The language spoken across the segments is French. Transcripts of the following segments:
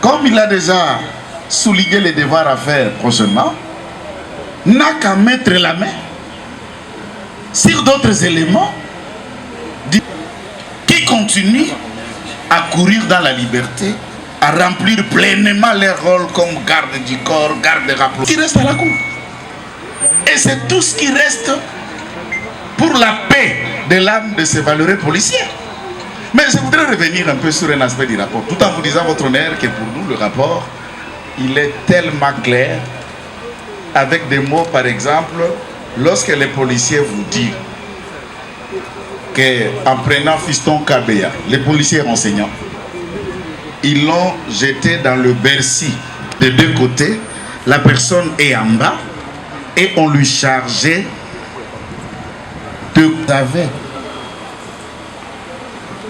comme il a déjà souligné les devoirs à faire prochainement, n'a qu'à mettre la main sur d'autres éléments qui continuent à courir dans la liberté, à remplir pleinement leur rôle comme garde du corps, garde rapprochement, qui reste à la cour. Et c'est tout ce qui reste pour la paix de l'âme de ces valeureux policiers. Mais je voudrais revenir un peu sur un aspect du rapport, tout en vous disant, votre honneur, que pour nous, le rapport, il est tellement clair, avec des mots, par exemple, lorsque les policiers vous disent qu'en prenant Fiston Kabea, les policiers enseignants, ils l'ont jeté dans le Bercy de deux côtés, la personne est en bas, et on lui chargeait de avec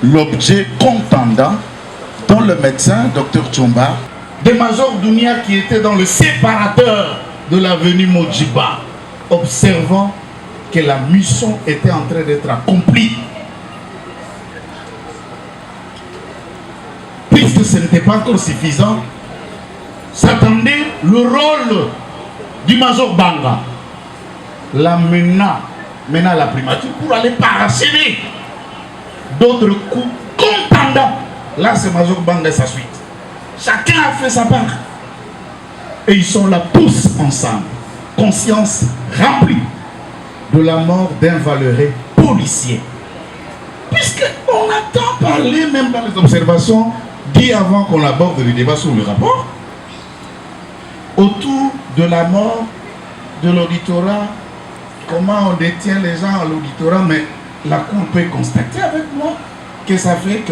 l'objet contendant dont le médecin, Dr Tchomba, de Major Dounia qui était dans le séparateur de l'avenue Mojiba, observant que la mission était en train d'être accomplie. Puisque ce n'était pas encore suffisant, s'attendait le rôle du Major Banga, l'amenant à la primature pour aller parasiter d'autres coups contendants. Là, c'est Major Banga et sa suite. Chacun a fait sa part. Et ils sont là tous ensemble, conscience remplie de la mort d'un valeureux policier. Puisqu'on entend parler, même dans les observations, dit avant qu'on aborde le débat sur le rapport, autour de la mort de l'auditorat, comment on détient les gens à l'auditorat, mais la Cour peut constater avec moi que ça fait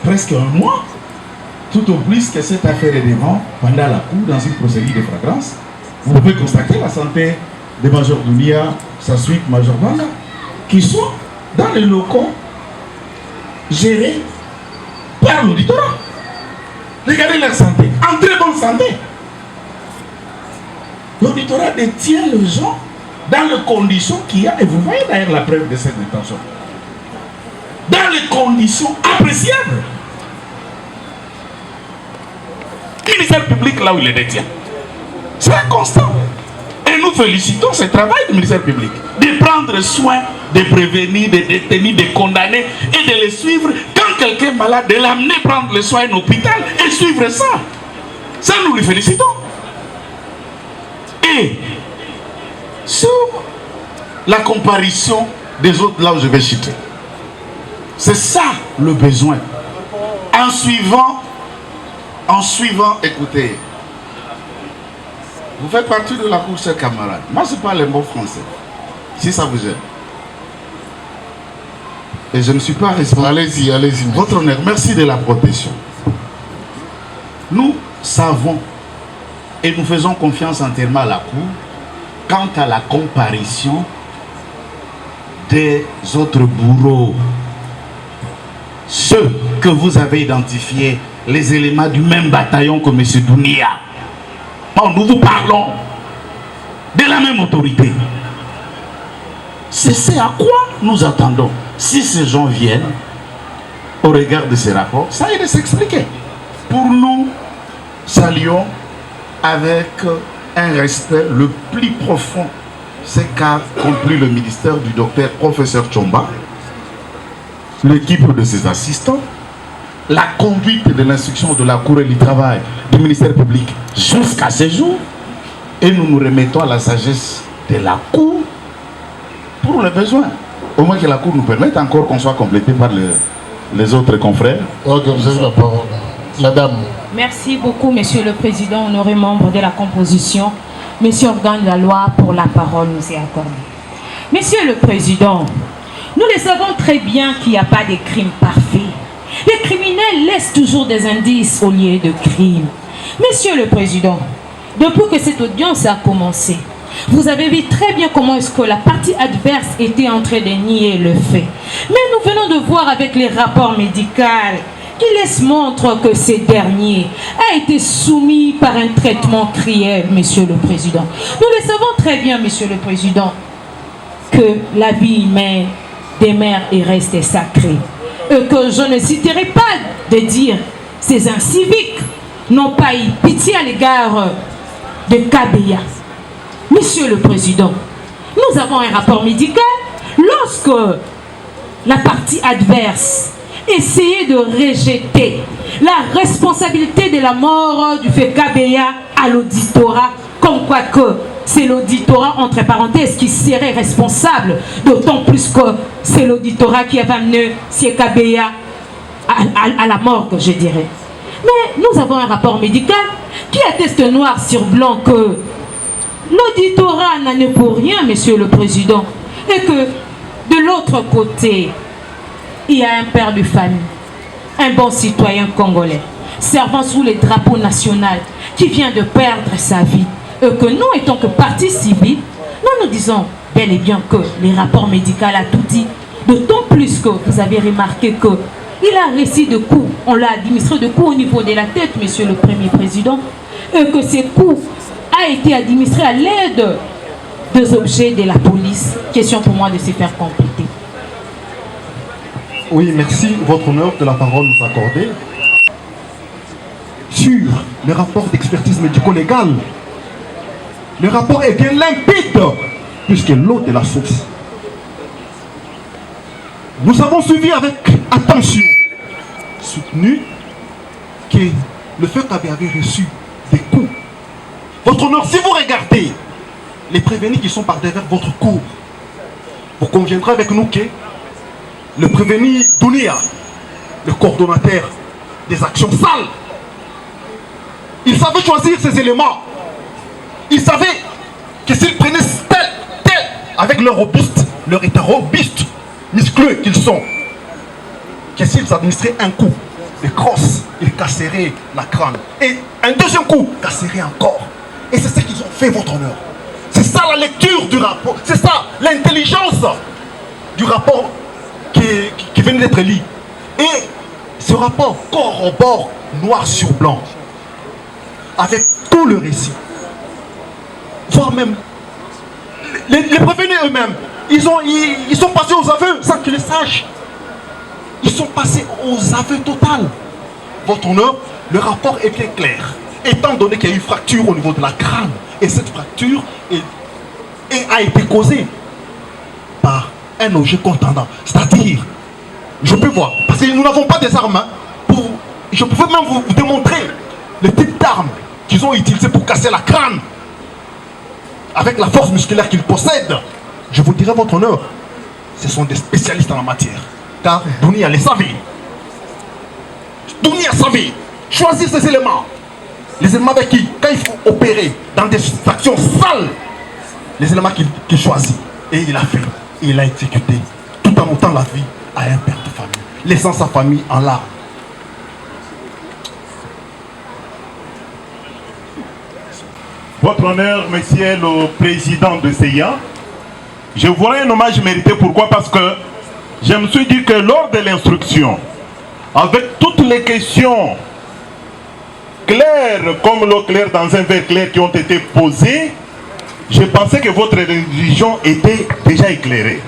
presque un mois, tout au plus que cette affaire est devant pendant la Cour dans une procédure de flagrance. Vous pouvez constater la santé de Major Dounia, sa suite Major Banga, qui sont dans les locaux gérés par l'auditorat. Regardez leur santé, en très bonne santé. L'auditorat détient les gens dans les conditions qu'il y a, et vous voyez d'ailleurs la preuve de cette détention, dans les conditions appréciables. Le ministère public, là où il les détient, c'est un constant. Et nous félicitons ce travail du ministère public, de prendre soin, de prévenir, de détenir, de condamner et de les suivre. Quand quelqu'un est malade, de l'amener prendre le soin à un hôpital et suivre ça. Ça, nous les félicitons. Et sur la comparution des autres, là où je vais citer, c'est ça le besoin. En suivant, écoutez, vous faites partie de la cour, chers camarades. Moi, je parle les mots français, si ça vous aide. Et je ne suis pas responsable. Allez-y. Votre honneur, merci de la protection. Nous savons et nous faisons confiance entièrement à la Cour quant à la comparution des autres bourreaux. Ceux que vous avez identifiés, les éléments du même bataillon que M. Dounia. Bon, nous vous parlons de la même autorité. C'est ce à quoi nous attendons. Si ces gens viennent, au regard de ces rapports, ça va s'expliquer. Pour nous, saluons avec un respect le plus profond ce qu'a accompli le ministère du docteur professeur Tchomba, l'équipe de ses assistants, la conduite de l'instruction de la Cour et du travail du ministère public jusqu'à ce jour, et nous nous remettons à la sagesse de la Cour pour le besoin. Au moins que la Cour nous permette encore qu'on soit complété par les autres confrères. Ok, vous avez la parole. La dame. Merci beaucoup, Monsieur le Président, honoré membre de la composition. Monsieur organe de la loi, pour la parole nous est accordée. Monsieur le Président, nous le savons très bien qu'il n'y a pas de crime parfait. Les criminels laissent toujours des indices au lieu de crimes. Monsieur le Président, depuis que cette audience a commencé, vous avez vu très bien comment est-ce que la partie adverse était en train de nier le fait. Mais nous venons de voir avec les rapports médicaux qui laissent montre que ce dernier a été soumis par un traitement cruel, Monsieur le Président. Nous le savons très bien, Monsieur le Président, que la vie humaine demeure et reste sacrée. Et que je ne citerai pas de dire ces inciviques n'ont pas eu pitié à l'égard de Kabeya. Monsieur le Président, nous avons un rapport médical. Lorsque la partie adverse essayait de rejeter la responsabilité de la mort du fait Kabeya à l'auditorat, comme quoi que c'est l'auditorat, entre parenthèses, qui serait responsable, d'autant plus que c'est l'auditorat qui avait amené M. Kabeya à la mort, que je dirais. Mais nous avons un rapport médical qui atteste noir sur blanc que l'auditorat n'en est pour rien, Monsieur le Président, et que de l'autre côté, il y a un père de famille, un bon citoyen congolais, servant sous les drapeaux nationaux, qui vient de perdre sa vie, et que nous, étant que partie civile, nous disons bel et bien que les rapports médicaux a tout dit, d'autant plus que vous avez remarqué que il a réussi de coups, on l'a administré de coups au niveau de la tête, Monsieur le Premier Président, et que ces coups a été administré à l'aide des objets de la police. Question pour moi de se faire compléter. Oui, merci, votre honneur, de la parole nous accorder. Sur le rapport d'expertise médico-légale, le rapport est bien limpide, puisque l'eau est la source. Nous avons suivi avec attention, soutenu, que le fait qu'avait reçu des coups. Votre honneur, si vous regardez les prévenus qui sont par derrière votre cour, vous conviendrez avec nous que le prévenu Dounia, le coordonnateur des actions sales, il savait choisir ses éléments. Il savait que s'ils prenaient tel, avec leur robuste, leur état robuste, muscleux qu'ils sont, que s'ils administraient un coup de crosse, ils casseraient la crâne. Et un deuxième coup, casseraient encore. Et c'est ce qu'ils ont fait, votre honneur. C'est ça la lecture du rapport. C'est ça l'intelligence du rapport qui vient d'être lu. Et ce rapport corrobore noir sur blanc avec tout le récit. Voire même les prévenus eux-mêmes, ils sont passés aux aveux sans qu'ils le sachent. Ils sont passés aux aveux total. Votre honneur, le rapport est bien clair. Étant donné qu'il y a eu une fracture au niveau de la crâne, et cette fracture a été causée par un objet contendant. C'est-à-dire, je peux voir, parce que nous n'avons pas des armes, je pouvais même vous démontrer le type d'armes qu'ils ont utilisé pour casser la crâne, avec la force musculaire qu'ils possèdent. Je vous dirai, votre honneur, ce sont des spécialistes en la matière. Car Dounia les savait. Dounia savait choisir ces éléments. Les éléments avec qui, quand il faut opérer dans des actions sales, les éléments qu'il choisit. Et il a fait, et il a exécuté, tout en ôtant la vie à un père de famille, laissant sa famille en larmes. Votre honneur, monsieur le président de CEIA, je voudrais un hommage mérité. Pourquoi? Parce que je me suis dit que lors de l'instruction, avec toutes les questions claires comme l'eau claire dans un verre clair qui ont été posées, je pensais que votre religion était déjà éclairée.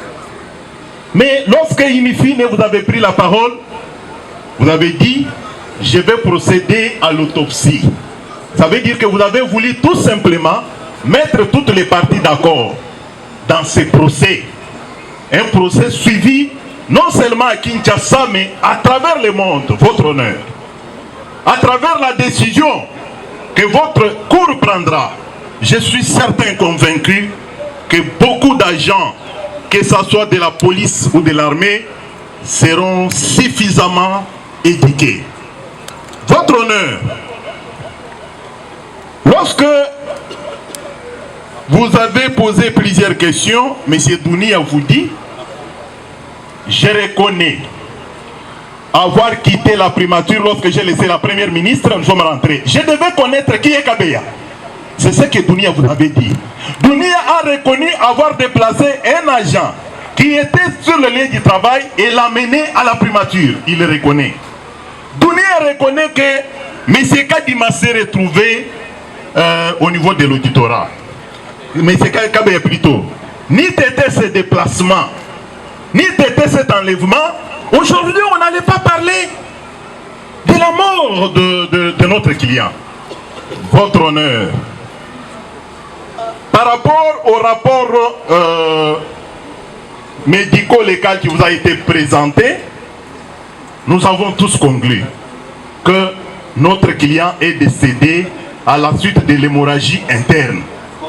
Mais lorsque, in fine, vous avez pris la parole, vous avez dit, je vais procéder à l'autopsie. Ça veut dire que vous avez voulu tout simplement mettre toutes les parties d'accord dans ce procès. Un procès suivi non seulement à Kinshasa, mais à travers le monde, votre honneur. À travers la décision que votre cour prendra, je suis certain, convaincu, que beaucoup d'agents, que ce soit de la police ou de l'armée, seront suffisamment éduqués. Votre honneur, lorsque vous avez posé plusieurs questions, M. Dounia vous dit, je reconnais avoir quitté la primature lorsque j'ai laissé la première ministre, nous sommes rentrés. Je devais connaître qui est Kabeya. C'est ce que Dounia vous avait dit. Dounia a reconnu avoir déplacé un agent qui était sur le lieu du travail et l'a mené à la primature. Il le reconnaît. Dounia reconnaît que M. Kadima s'est retrouvé au niveau de l'auditorat. M. Kabeya plutôt. Ni t'était ce déplacement, ni t'était cet enlèvement. Aujourd'hui, on n'allait pas parler de la mort rapport de notre client, votre honneur, par rapport au rapport médico-légal qui vous a été présenté, nous avons tous conclu que notre client est décédé à la suite de l'hémorragie interne.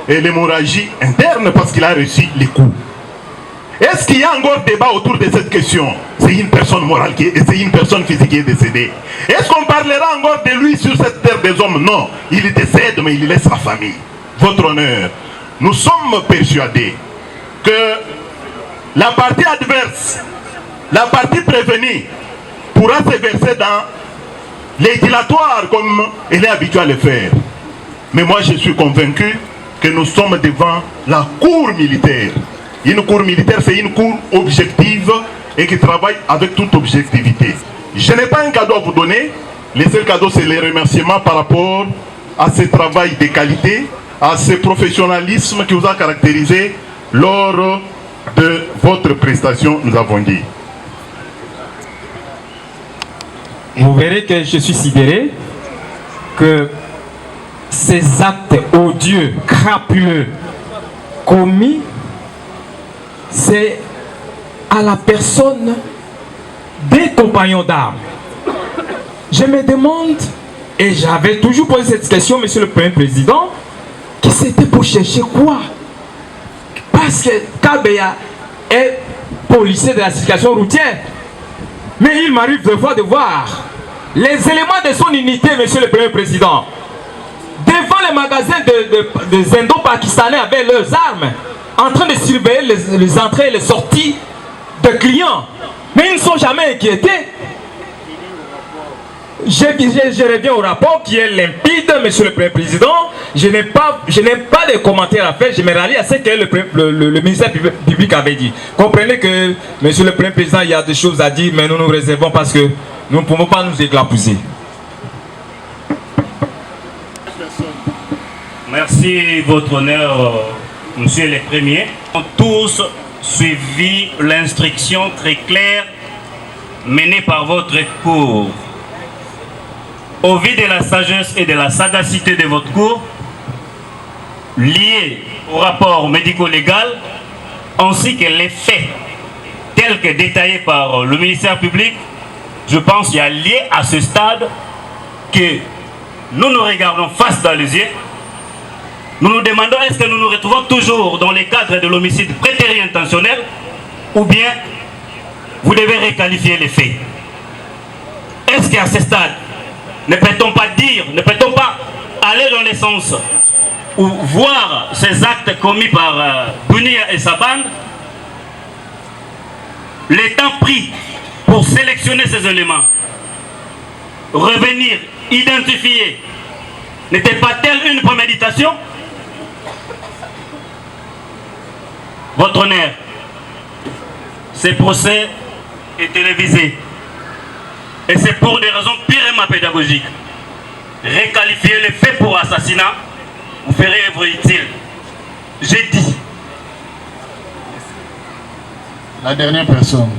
Et l'hémorragie interne parce qu'il a reçu les coups. Est-ce qu'il y a encore débat autour de cette question? C'est une personne morale c'est une personne physique qui est décédée. Est-ce qu'on parlera encore de lui sur cette terre des hommes? Non, il décède mais il laisse sa famille. Votre honneur, nous sommes persuadés que la partie adverse, la partie prévenue, pourra se verser dans les dilatoires comme elle est habituée à le faire. Mais moi je suis convaincu que nous sommes devant la cour militaire. Une cour militaire, c'est une cour objective et qui travaille avec toute objectivité. Je n'ai pas un cadeau à vous donner. Le seul cadeau, c'est les remerciements par rapport à ce travail de qualité, à ce professionnalisme qui vous a caractérisé lors de votre prestation, nous avons dit. Vous verrez que je suis sidéré que ces actes odieux, crapuleux, commis, c'est à la personne des compagnons d'armes. Je me demande, et j'avais toujours posé cette question, Monsieur le Premier Président, que c'était pour chercher quoi? Parce que Kabea est policier de la circulation routière. Mais il m'arrive des fois de voir les éléments de son unité, Monsieur le Premier Président, devant les magasins des Indo-Pakistanais avec leurs armes, en train de surveiller les entrées et les sorties de clients. Mais ils ne sont jamais inquiétés. Je reviens au rapport qui est limpide, Monsieur le Premier Président. Je n'ai pas de commentaires à faire. Je me rallie à ce que le ministère public avait dit. Comprenez que, Monsieur le Premier Président, il y a des choses à dire, mais nous nous réservons parce que nous ne pouvons pas nous éclapouser. Merci, votre honneur, Monsieur le Premier. Nous avons tous suivi l'instruction très claire menée par votre cour. Au vu de la sagesse et de la sagacité de votre cour, liés au rapport médico-légal, ainsi que les faits tels que détaillés par le ministère public, je pense qu'il y a lié à ce stade que nous nous regardons face dans les yeux. Nous nous demandons est-ce que nous nous retrouvons toujours dans les cadres de l'homicide prétéré intentionnel ou bien vous devez requalifier les faits. Est-ce qu'à ce stade, ne peut-on pas dire, ne peut-on pas aller dans le sens ou voir ces actes commis par Bounia et sa bande, le temps pris pour sélectionner ces éléments, revenir, identifier, n'était pas-elle une préméditation? Votre honneur, ce procès est télévisé. Et c'est pour des raisons purement pédagogiques. Requalifier les faits pour assassinat, vous ferez œuvre utile. J'ai dit. La dernière personne,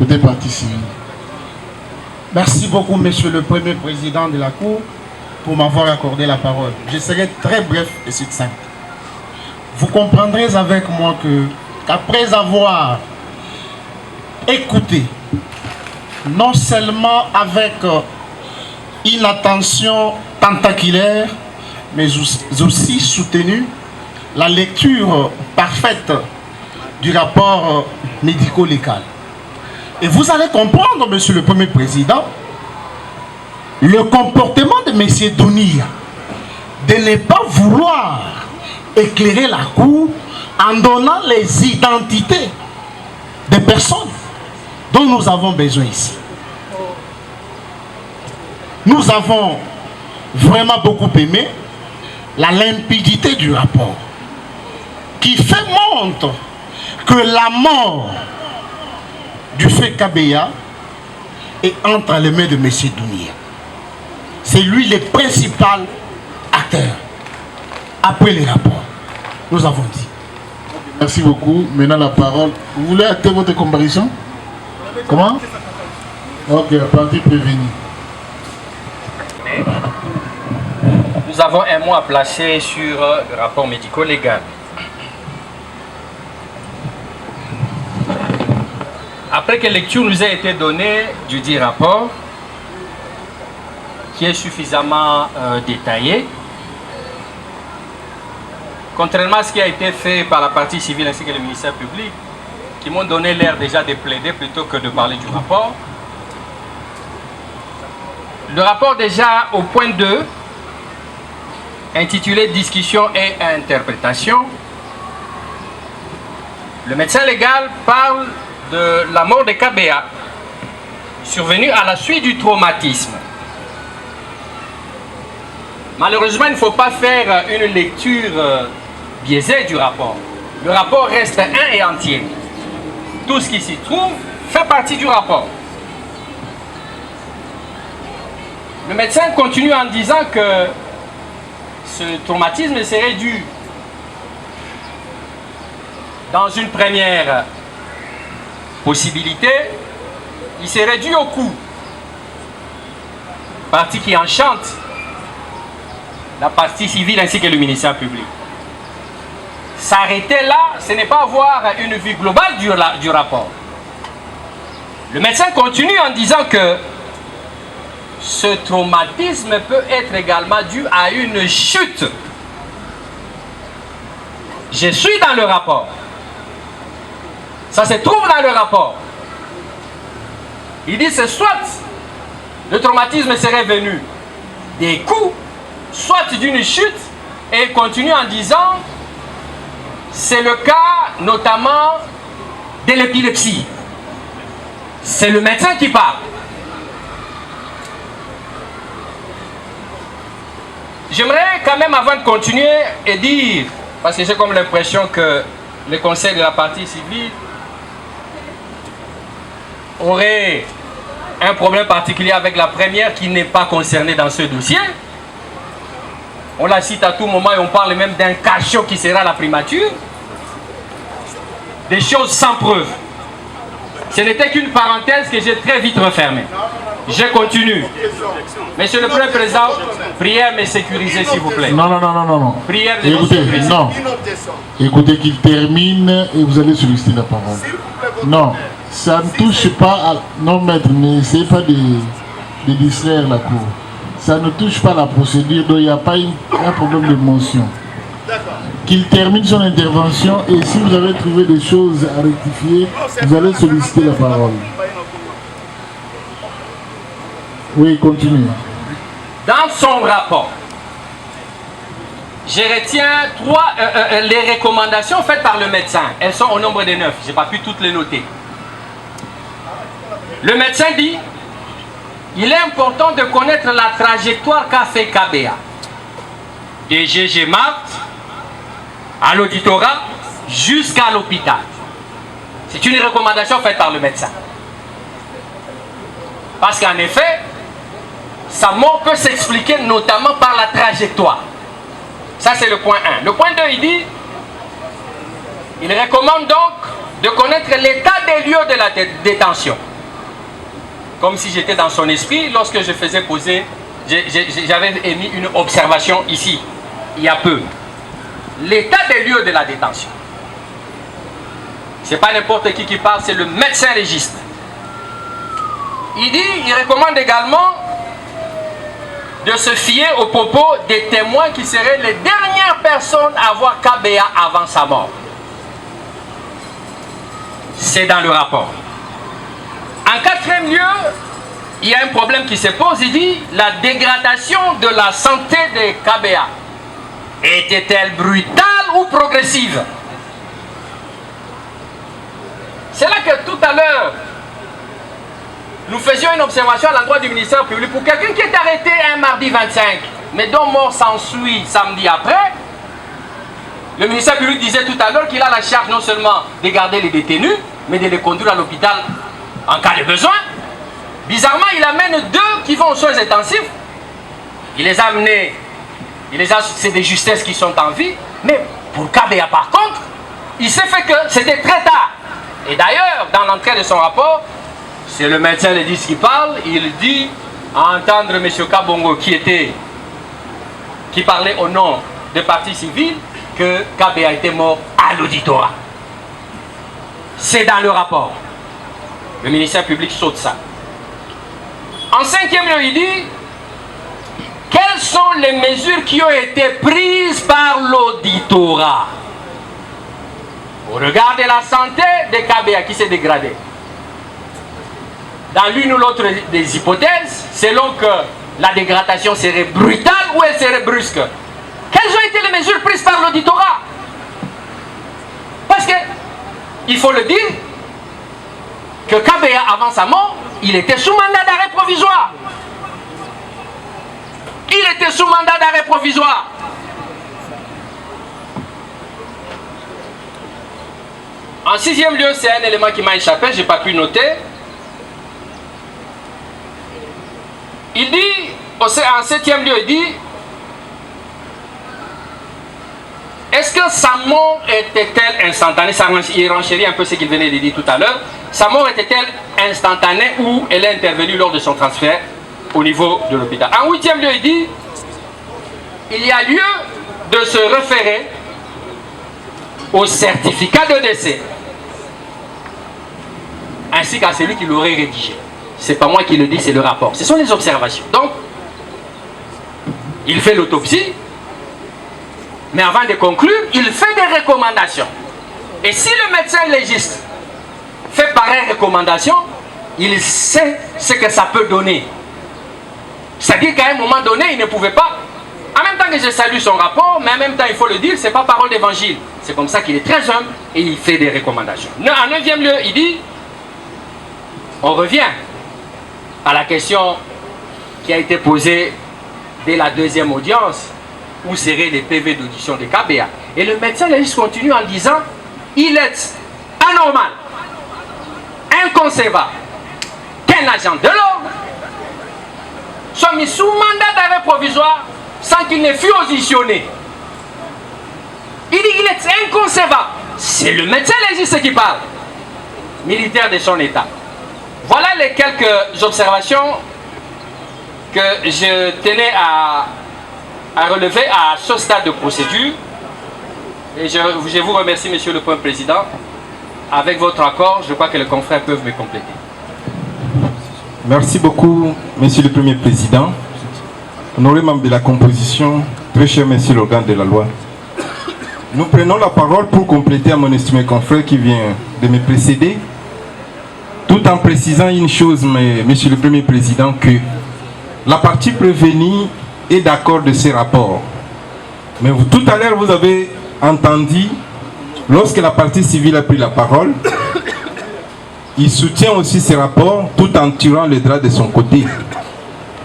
peut-être partie civile. Merci beaucoup, Monsieur le Premier Président de la Cour, pour m'avoir accordé la parole. Je serai très bref et succinct. Vous comprendrez avec moi qu'après avoir écouté, non seulement avec une attention tentaculaire, mais aussi soutenu la lecture parfaite du rapport médico-légal. Et vous allez comprendre, Monsieur le Premier Président, le comportement de M. Dounia de ne pas vouloir éclairer la Cour en donnant les identités des personnes dont nous avons besoin ici. Nous avons vraiment beaucoup aimé la limpidité du rapport qui fait montre que la mort du fait Kabea est entre les mains de M. Dounia. C'est lui le principal acteur. Après les rapports, nous avons dit. Merci beaucoup. Maintenant la parole. Vous voulez acter votre comparution? Comment? Ok, partie prévenue. et nous avons un mot à placer sur le rapport médico-légal. Après que lecture nous a été donnée du dit rapport, qui est suffisamment détaillé, contrairement à ce qui a été fait par la partie civile ainsi que le ministère public, qui m'ont donné l'air déjà de plaider plutôt que de parler du rapport. Le rapport déjà au point 2, intitulé « Discussion et interprétation », le médecin légal parle de la mort de KBA, survenue à la suite du traumatisme. Malheureusement, il ne faut pas faire une lecture biaisée du rapport. Le rapport reste un et entier. Tout ce qui s'y trouve fait partie du rapport. Le médecin continue en disant que ce traumatisme serait dû, dans une première possibilité, il serait dû au coup. Partie qui enchante la partie civile ainsi que le ministère public. S'arrêter là, ce n'est pas avoir une vue globale du rapport. Le médecin continue en disant que ce traumatisme peut être également dû à une chute. Je suis dans le rapport. Ça se trouve dans le rapport. Il dit que soit le traumatisme serait venu des coups, soit d'une chute, et il continue en disant c'est le cas notamment de l'épilepsie. C'est le médecin qui parle. J'aimerais quand même, avant de continuer, et dire, parce que j'ai comme l'impression que le conseil de la partie civile aurait un problème particulier avec la première qui n'est pas concernée dans ce dossier. On la cite à tout moment et on parle même d'un cachot qui sera la primature. Des choses sans preuve. Ce n'était qu'une parenthèse que j'ai très vite refermée. Je continue. Monsieur le Premier Président, prière me sécuriser s'il vous plaît. Non. Prière de Écoutez, sécuriser. non. Écoutez qu'il termine et vous allez solliciter la parole. Non, ça ne touche pas à... Non, maître, n'essayez pas de distraire la cour. Ça ne touche pas à la procédure, donc il n'y a pas un problème de motion. Qu'il termine son intervention et si vous avez trouvé des choses à rectifier, vous allez solliciter la parole. Oui, continue. Dans son rapport, je retiens les recommandations faites par le médecin. Elles sont au nombre de 9. Je n'ai pas pu toutes les noter. Le médecin dit il est important de connaître la trajectoire qu'a fait KBA. De GG Marthe à l'auditorat jusqu'à l'hôpital. C'est une recommandation faite par le médecin. Parce qu'en effet, sa mort peut s'expliquer notamment par la trajectoire. Ça, c'est le point 1. Le point 2, il dit, il recommande donc de connaître l'état des lieux de la détention. Comme si j'étais dans son esprit, lorsque je faisais poser, j'avais émis une observation ici, il y a peu. L'état des lieux de la détention. Ce n'est pas n'importe qui parle, c'est le médecin légiste. Il recommande également de se fier aux propos des témoins qui seraient les dernières personnes à voir KBA avant sa mort. C'est dans le rapport. En quatrième lieu, il y a un problème qui se pose. Il dit la dégradation de la santé de KBA était-elle brutale ou progressive? C'est là que tout à l'heure, nous faisions une observation à l'endroit du ministère public pour quelqu'un qui est arrêté un mardi 25, mais dont mort s'ensuit samedi après. Le ministère public disait tout à l'heure qu'il a la charge non seulement de garder les détenus, mais de les conduire à l'hôpital en cas de besoin. Bizarrement, il amène 2 qui vont aux soins intensifs. Il les a amenés, c'est des justesses qui sont en vie, mais pour KBA par contre, il s'est fait que c'était très tard. Et d'ailleurs, dans l'entrée de son rapport, c'est le médecin légiste qui parle, il dit à entendre M. Kabongo qui parlait au nom des partis civils que Kabea était mort à l'auditorat. C'est dans le rapport. Le ministère public saute ça. En 5e lieu, il dit quelles sont les mesures qui ont été prises par l'auditorat au regard de la santé de Kabea qui s'est dégradée. Dans l'une ou l'autre des hypothèses, selon que la dégradation serait brutale ou elle serait brusque. Quelles ont été les mesures prises par l'auditorat? Parce que, il faut le dire, que Kabea, avant sa mort, il était sous mandat d'arrêt provisoire. Il était sous mandat d'arrêt provisoire. En 6e lieu, c'est un élément qui m'a échappé, je n'ai pas pu noter. Il dit, en 7e lieu, il dit, est-ce que sa mort était-elle instantanée? Il renchérit un peu ce qu'il venait de dire tout à l'heure. Sa mort était-elle instantanée ou elle est intervenue lors de son transfert au niveau de l'hôpital? En 8e lieu, il dit, il y a lieu de se référer au certificat de décès ainsi qu'à celui qui l'aurait rédigé. C'est pas moi qui le dis, c'est le rapport. Ce sont les observations. Donc, il fait l'autopsie, mais avant de conclure, il fait des recommandations. Et si le médecin légiste fait pareille recommandation, il sait ce que ça peut donner. C'est-à-dire qu'à un moment donné, il ne pouvait pas. En même temps que je salue son rapport, mais en même temps, il faut le dire, ce n'est pas parole d'évangile. C'est comme ça qu'il est très humble et il fait des recommandations. En 9e lieu, il dit, on revient à la question qui a été posée dès la 2e audience, où seraient les PV d'audition de Kabea. Et le médecin légiste continue en disant, il est anormal, inconcevable qu'un agent de l'ordre soit mis sous mandat d'arrêt provisoire sans qu'il ne fût auditionné. Il dit qu'il est inconcevable. C'est le médecin légiste qui parle, militaire de son état. Voilà les quelques observations que je tenais à relever à ce stade de procédure. Et je vous remercie, Monsieur le Premier Président. Avec votre accord, je crois que les confrères peuvent me compléter. Merci beaucoup, Monsieur le Premier Président. Honoré membre de la composition, très cher Monsieur l'organe de la loi. Nous prenons la parole pour compléter à mon estimé confrère qui vient de me précéder, tout en précisant une chose, Monsieur le Premier Président, que la partie prévenue est d'accord de ces rapports. Mais tout à l'heure, vous avez entendu, lorsque la partie civile a pris la parole, il soutient aussi ces rapports tout en tirant le drap de son côté.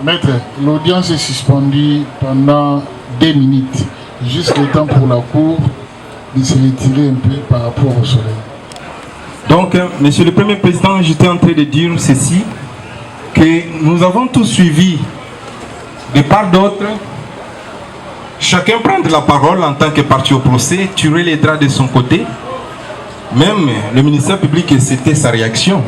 Maître, l'audience est suspendue pendant 2 minutes. Juste le temps pour la Cour de se retirer un peu par rapport au soleil. Donc, Monsieur le Premier Président, j'étais en train de dire ceci, que nous avons tous suivi, de part d'autre, chacun prendre la parole en tant que partie au procès, tirer les draps de son côté. Même le ministère public, c'était sa réaction.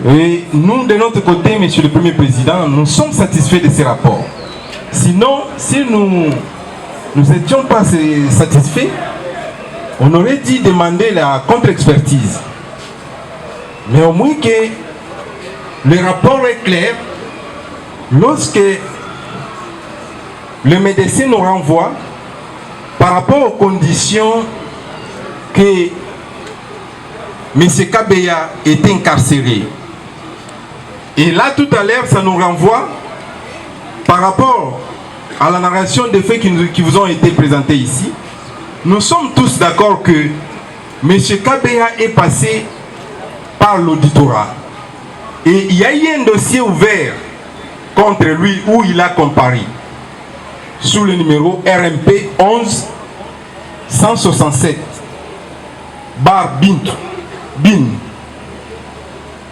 Et nous, de notre côté, Monsieur le Premier Président, nous sommes satisfaits de ces rapports. Sinon, si nous n'étions pas satisfaits, on aurait dû demander la contre-expertise. Mais au moins que le rapport est clair, lorsque le médecin nous renvoie par rapport aux conditions que M. Kabea est incarcéré. Et là, tout à l'heure, ça nous renvoie par rapport à la narration des faits qui vous ont été présentés ici. Nous sommes tous d'accord que M. Kabea est passé par l'auditorat. Et il y a eu un dossier ouvert contre lui où il a comparé sous le numéro RMP 11 167 bar bin.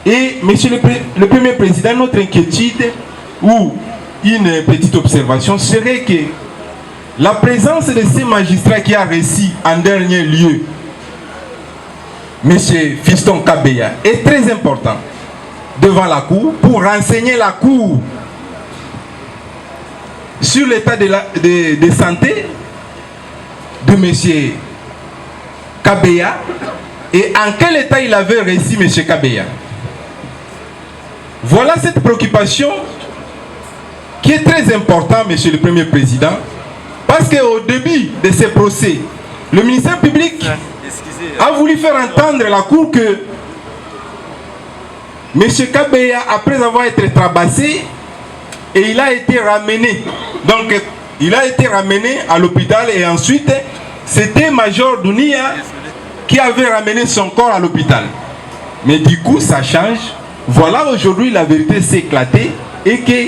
Et Monsieur le Premier Président, notre inquiétude ou une petite observation serait que la présence de ces magistrats qui a reçu en dernier lieu M. Fiston Kabea est très important. devant la cour pour renseigner la cour sur l'état de santé de M. Kabeya et en quel état il avait reçu M. Kabeya. Voilà cette préoccupation qui est très importante, Monsieur le Premier Président, parce qu'au début de ces procès, le ministère public a voulu faire entendre la Cour que M. Kabeya, après avoir été tabassé, et il a été ramené. Donc, il a été ramené à l'hôpital et ensuite, c'était Major Dounia qui avait ramené son corps à l'hôpital. Mais du coup, ça change. Voilà, aujourd'hui, la vérité s'est éclatée et que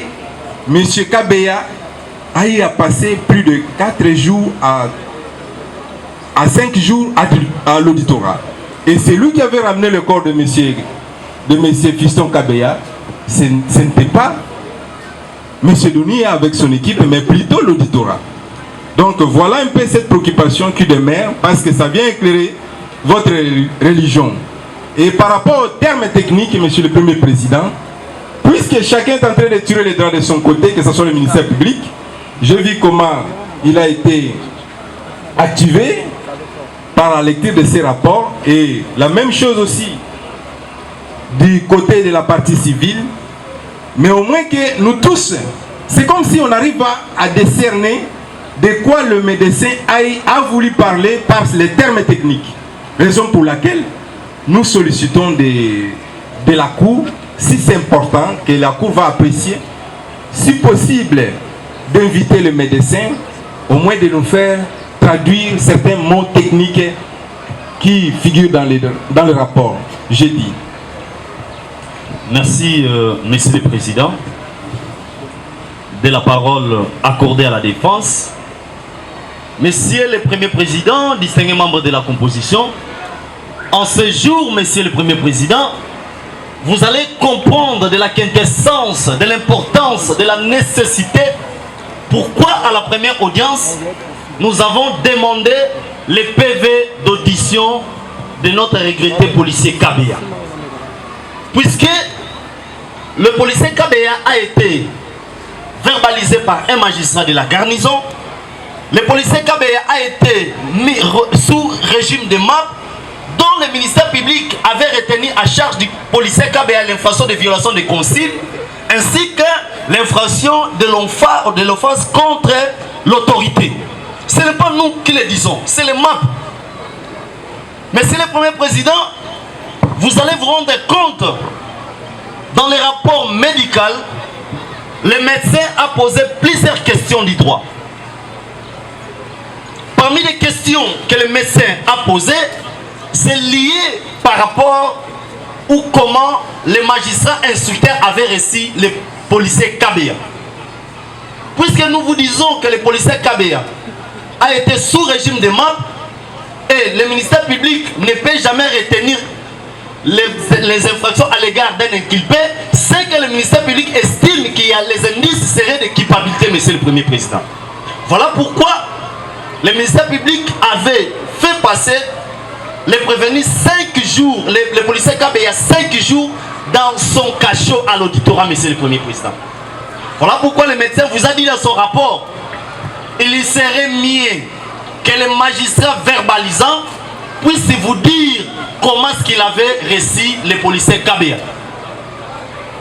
M. Kabeya a eu à passer plus de 4 jours à 5 jours à l'auditorat. Et c'est lui qui avait ramené le corps de M. Fiston Kabeya. Ce n'était pas M. Dounia avec son équipe, mais plutôt l'auditorat. Donc voilà un peu cette préoccupation qui demeure, parce que ça vient éclairer votre religion. Et par rapport aux termes techniques, Monsieur le Premier Président, puisque chacun est en train de tirer les draps de son côté, que ce soit le ministère public, j'ai vu comment il a été activé par la lecture de ces rapports, et la même chose aussi du côté de la partie civile, mais au moins que nous tous, c'est comme si on arrive à décerner de quoi le médecin a voulu parler par les termes techniques. Raison pour laquelle nous sollicitons de la Cour, si c'est important, que la Cour va apprécier, si possible, d'inviter le médecin, au moins de nous faire traduire certains mots techniques qui figurent dans le rapport. J'ai dit. Merci, Monsieur le Président, de la parole accordée à la défense. Monsieur le Premier Président, distingués membres de la composition, en ce jour, Monsieur le Premier Président, vous allez comprendre de la quintessence, de l'importance, de la nécessité, pourquoi à la première audience, nous avons demandé les PV d'audition de notre regretté policier Kabeya. Puisque le policier Kabeya a été verbalisé par un magistrat de la garnison, le policier Kabeya a été mis sous régime de MAP, dont le ministère public avait retenu à charge du policier Kabeya l'infraction de violation des consignes, ainsi que l'infraction de l'offense contre l'autorité. Ce n'est pas nous qui le disons, c'est le MAP. Monsieur le Premier Président, vous allez vous rendre compte, dans les rapports médicaux, le médecin a posé plusieurs questions du droit. Parmi les questions que le médecin a posées, c'est lié par rapport ou comment les magistrats instructeurs avaient reçu le policier Kabeya. Puisque nous vous disons que le policier Kabeya a été sous régime de MAP et le ministère public ne peut jamais retenir les infractions à l'égard d'un inculpé, c'est que le ministère public estime qu'il y a les indices seraient de culpabilité, Monsieur le Premier Président. Voilà pourquoi le ministère public avait fait passer les prévenus 5 jours, les policiers Kabeya 5 jours dans son cachot à l'auditorat, Monsieur le Premier Président. Voilà pourquoi le médecin vous a dit dans son rapport, il serait mieux que les magistrats verbalisants puissent vous dire comment est-ce qu'il avait reçu les policiers Kabeya.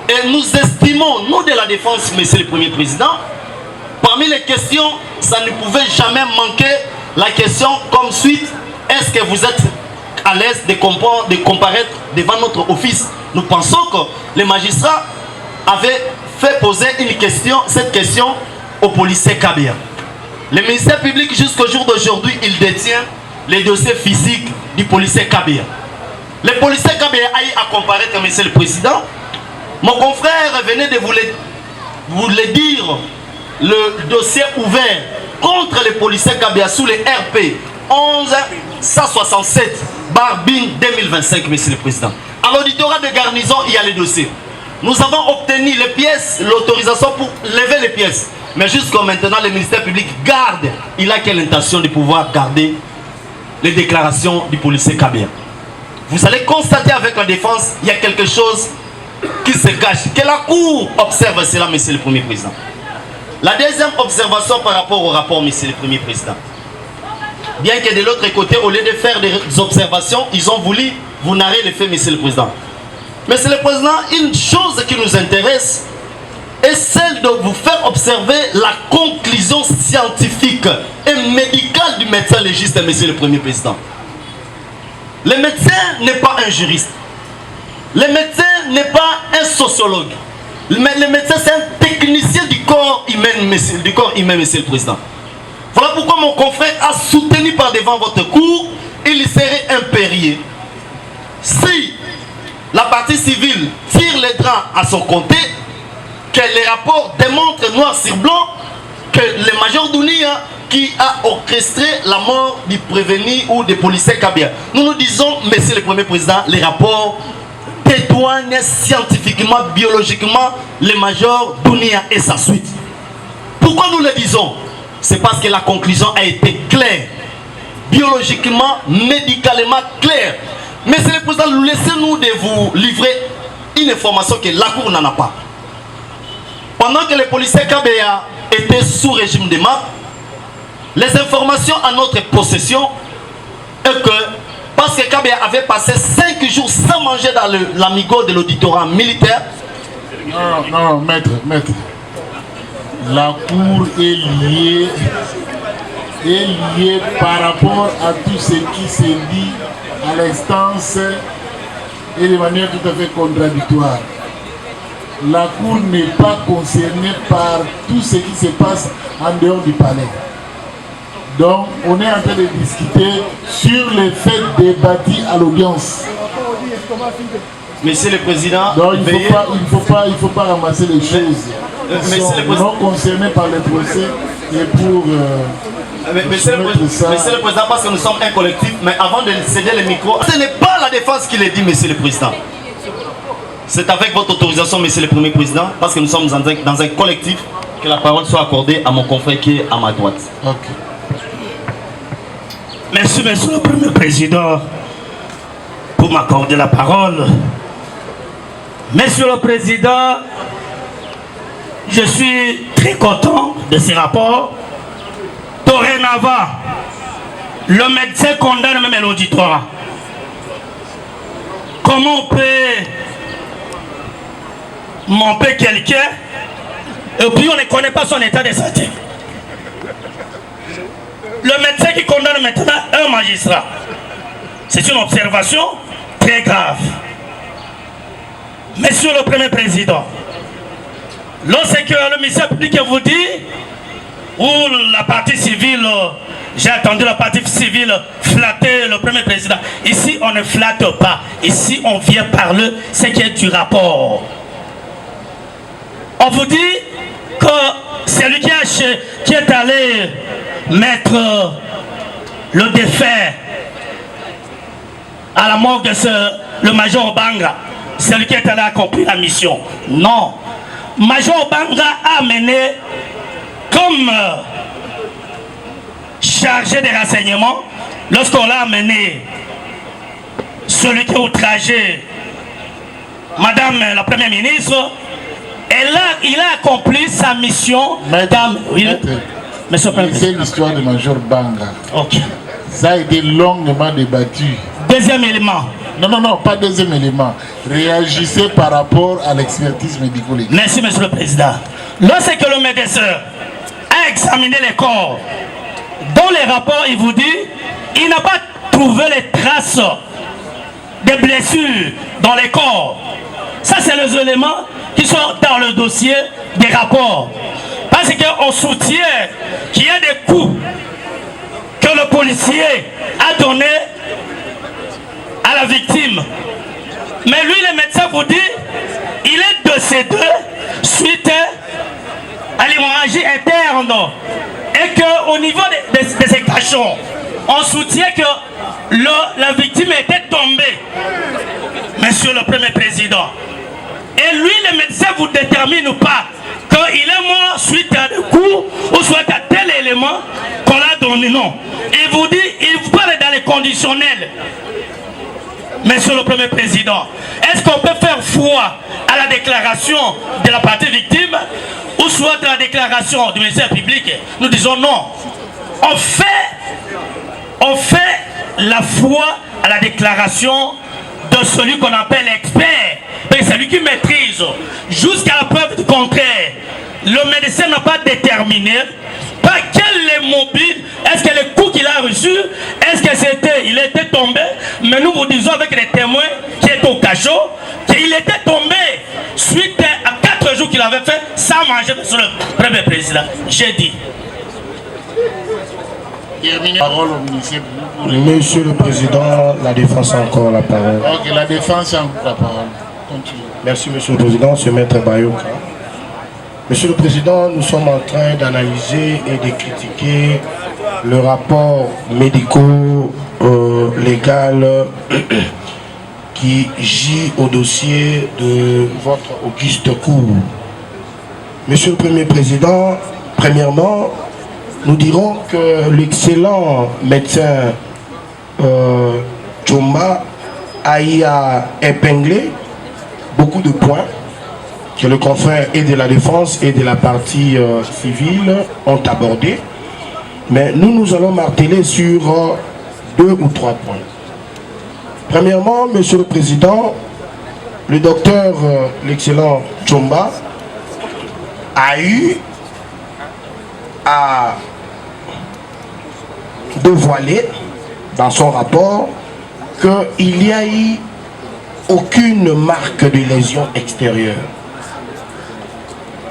Et nous estimons, nous de la défense, Monsieur le Premier Président, parmi les questions, ça ne pouvait jamais manquer la question comme suite, est-ce que vous êtes à l'aise de comparaître devant notre office? Nous pensons que les magistrats avaient fait poser cette question au policier Kabeya. Le ministère public jusqu'au jour d'aujourd'hui, il détient les dossiers physiques du policier Kabeya. Le policier Kabeya a eu à comparaître, Monsieur le Président. Mon confrère venait de vous le dire, le dossier ouvert contre le policier Kabeya sous le RP 11-167 Barbine 2025, Monsieur le Président. À l'auditorat de garnison, il y a les dossiers. Nous avons obtenu les pièces, l'autorisation pour lever les pièces. Mais jusqu'à maintenant, le ministère public garde. Il a quelle intention de pouvoir garder les déclarations du policier Kabeya? Vous allez constater avec la défense, il y a quelque chose qui se cache. Que la Cour observe cela, Monsieur le Premier Président. La deuxième observation par rapport au rapport, Monsieur le Premier Président. Bien que de l'autre côté, au lieu de faire des observations, ils ont voulu vous narrer les faits, Monsieur le Président. Monsieur le Président, une chose qui nous intéresse est celle de vous faire observer la conclusion scientifique et médicale du médecin légiste, Monsieur le Premier Président. Le médecin n'est pas un juriste. Le médecin n'est pas un sociologue. Le médecin, c'est un technicien du corps humain, Monsieur le Président. Voilà pourquoi mon confrère a soutenu par devant votre cour, il serait impérieux. Si la partie civile tire les draps à son côté, que les rapports démontrent noir sur blanc que le major Dounia qui a orchestré la mort du prévenu ou des policiers Kabia. Nous nous disons, Monsieur le Premier Président, les rapports témoignent scientifiquement, biologiquement, le major Dounia et sa suite. Pourquoi nous le disons? C'est parce que la conclusion a été claire, biologiquement, médicalement claire. Monsieur le Président, laissez-nous de vous livrer une information que la Cour n'en a pas. Pendant que les policiers Kabea étaient sous régime de mort, les informations à notre possession est que, parce que Kabea avait passé 5 jours sans manger dans l'amigo de l'auditorat militaire. Non, maître. La Cour est liée par rapport à tout ce qui s'est dit à l'instance et de manière tout à fait contradictoire. La Cour n'est pas concernée par tout ce qui se passe en dehors du palais. Donc, on est en train de discuter sur les faits débattus à l'audience. Monsieur le Président, donc, il faut pas ramasser les choses. Ils sont non concernés par le procès et pour... Monsieur le Président, parce que nous sommes un collectif, mais avant de céder le micro, ce n'est pas la défense qui le dit, Monsieur le Président. C'est avec votre autorisation, Monsieur le Premier Président, parce que nous sommes dans un collectif, que la parole soit accordée à mon confrère qui est à ma droite. Okay. Merci, Monsieur le Premier Président, pour m'accorder la parole. Monsieur le Président, je suis très content de ces rapports. Dorénavant, le médecin condamne même l'auditoire. Comment on peut monter quelqu'un et puis on ne connaît pas son état de santé? Le médecin qui condamne maintenant un magistrat, c'est une observation très grave. Monsieur le Premier Président, lorsque le ministère public vous dit, ou la partie civile, j'ai entendu la partie civile flatter le Premier Président. Ici, on ne flatte pas. Ici, on vient parler ce qui est du rapport. On vous dit que c'est lui qui est allé mettre le défait à la mort de le major Banga. C'est lui qui est allé accomplir la mission. Non. Major Banga a mené comme chargé des renseignements, lorsqu'on l'a amené, celui qui a outragé Madame la Première Ministre, et là, il a accompli sa mission. Madame, c'est l'histoire de Major Banga. Okay. Ça a été longuement débattu. Deuxième élément. Non, pas deuxième élément. Réagissez par rapport à l'expertise médico-légale. Merci, Monsieur le Président. Lorsque le médecin a examiné les corps, dans les rapports, il vous dit, il n'a pas trouvé les traces de blessures dans les corps. Ça, c'est les éléments qui sont dans le dossier des rapports. Parce qu'on soutient qu'il y a des coups que le policier a donnés à la victime. Mais lui, le médecin vous dit, il est décédé suite à l'hémorragie interne. Et qu'au niveau de ces cachons, on soutient que la victime était tombée. Monsieur le Premier Président. Et lui, le médecin vous détermine ou pas qu'il est mort suite à des coups ou soit à tel élément qu'on l'a donné. Non. Il vous dit, il vous parle dans les conditionnels. Monsieur le Premier Président, est-ce qu'on peut faire foi à la déclaration de la partie victime ou soit de la déclaration du ministère public? Nous disons non. On fait la foi à la déclaration de celui qu'on appelle expert. C'est lui qui maîtrise. Jusqu'à la preuve du contraire, le médecin n'a pas déterminé par quel est mobile, est-ce que le coup qu'il a reçu, est-ce que il était tombé, mais nous vous disons avec les témoins qui est au cachot, qu'il était tombé suite à 4 jours qu'il avait fait sans manger, Monsieur le Premier Président. J'ai dit. Monsieur le Président, la défense a encore la parole. Ok, la défense a encore la parole. Continue. Merci, Monsieur le Président, M. Maître Bayoka. Monsieur le Président, nous sommes en train d'analyser et de critiquer le rapport médico-légal qui gît au dossier de votre auguste cour. Monsieur le Premier Président, premièrement, nous dirons que l'excellent médecin Chomba a épinglé beaucoup de points que le confrère et de la défense et de la partie civile ont abordé. Mais nous allons marteler sur 2 ou 3 points. Premièrement, Monsieur le Président, le docteur, l'excellent Chomba, a eu à dévoiler dans son rapport qu'il n'y a eu aucune marque de lésion extérieure.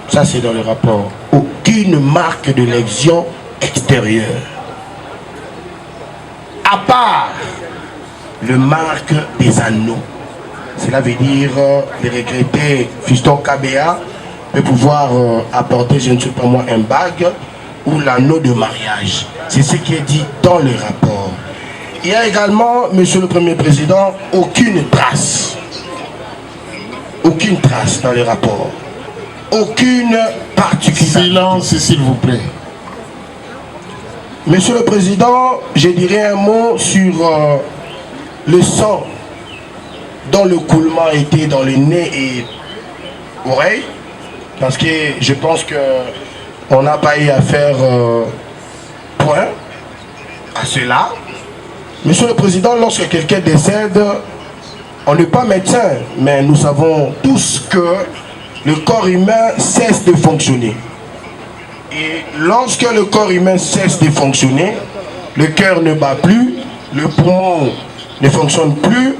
Ça, c'est dans le rapport. Aucune marque de lésion extérieure. À part le marque des anneaux. Cela veut dire le regretté Fiston Kabea peut pouvoir apporter, je ne sais pas moi, un bague ou l'anneau de mariage. C'est ce qui est dit dans le rapport. Il y a également, Monsieur le Premier Président, aucune trace dans le rapport. Aucune particularité. Silence, s'il vous plaît. Monsieur le Président, je dirais un mot sur le sang dont le coulement était dans le nez et oreille, parce que je pense qu'on n'a pas eu à faire point à cela. Monsieur le Président, lorsque quelqu'un décède, on n'est pas médecin, mais nous savons tous que le corps humain cesse de fonctionner. Et lorsque le corps humain cesse de fonctionner, le cœur ne bat plus, le poumon ne fonctionne plus,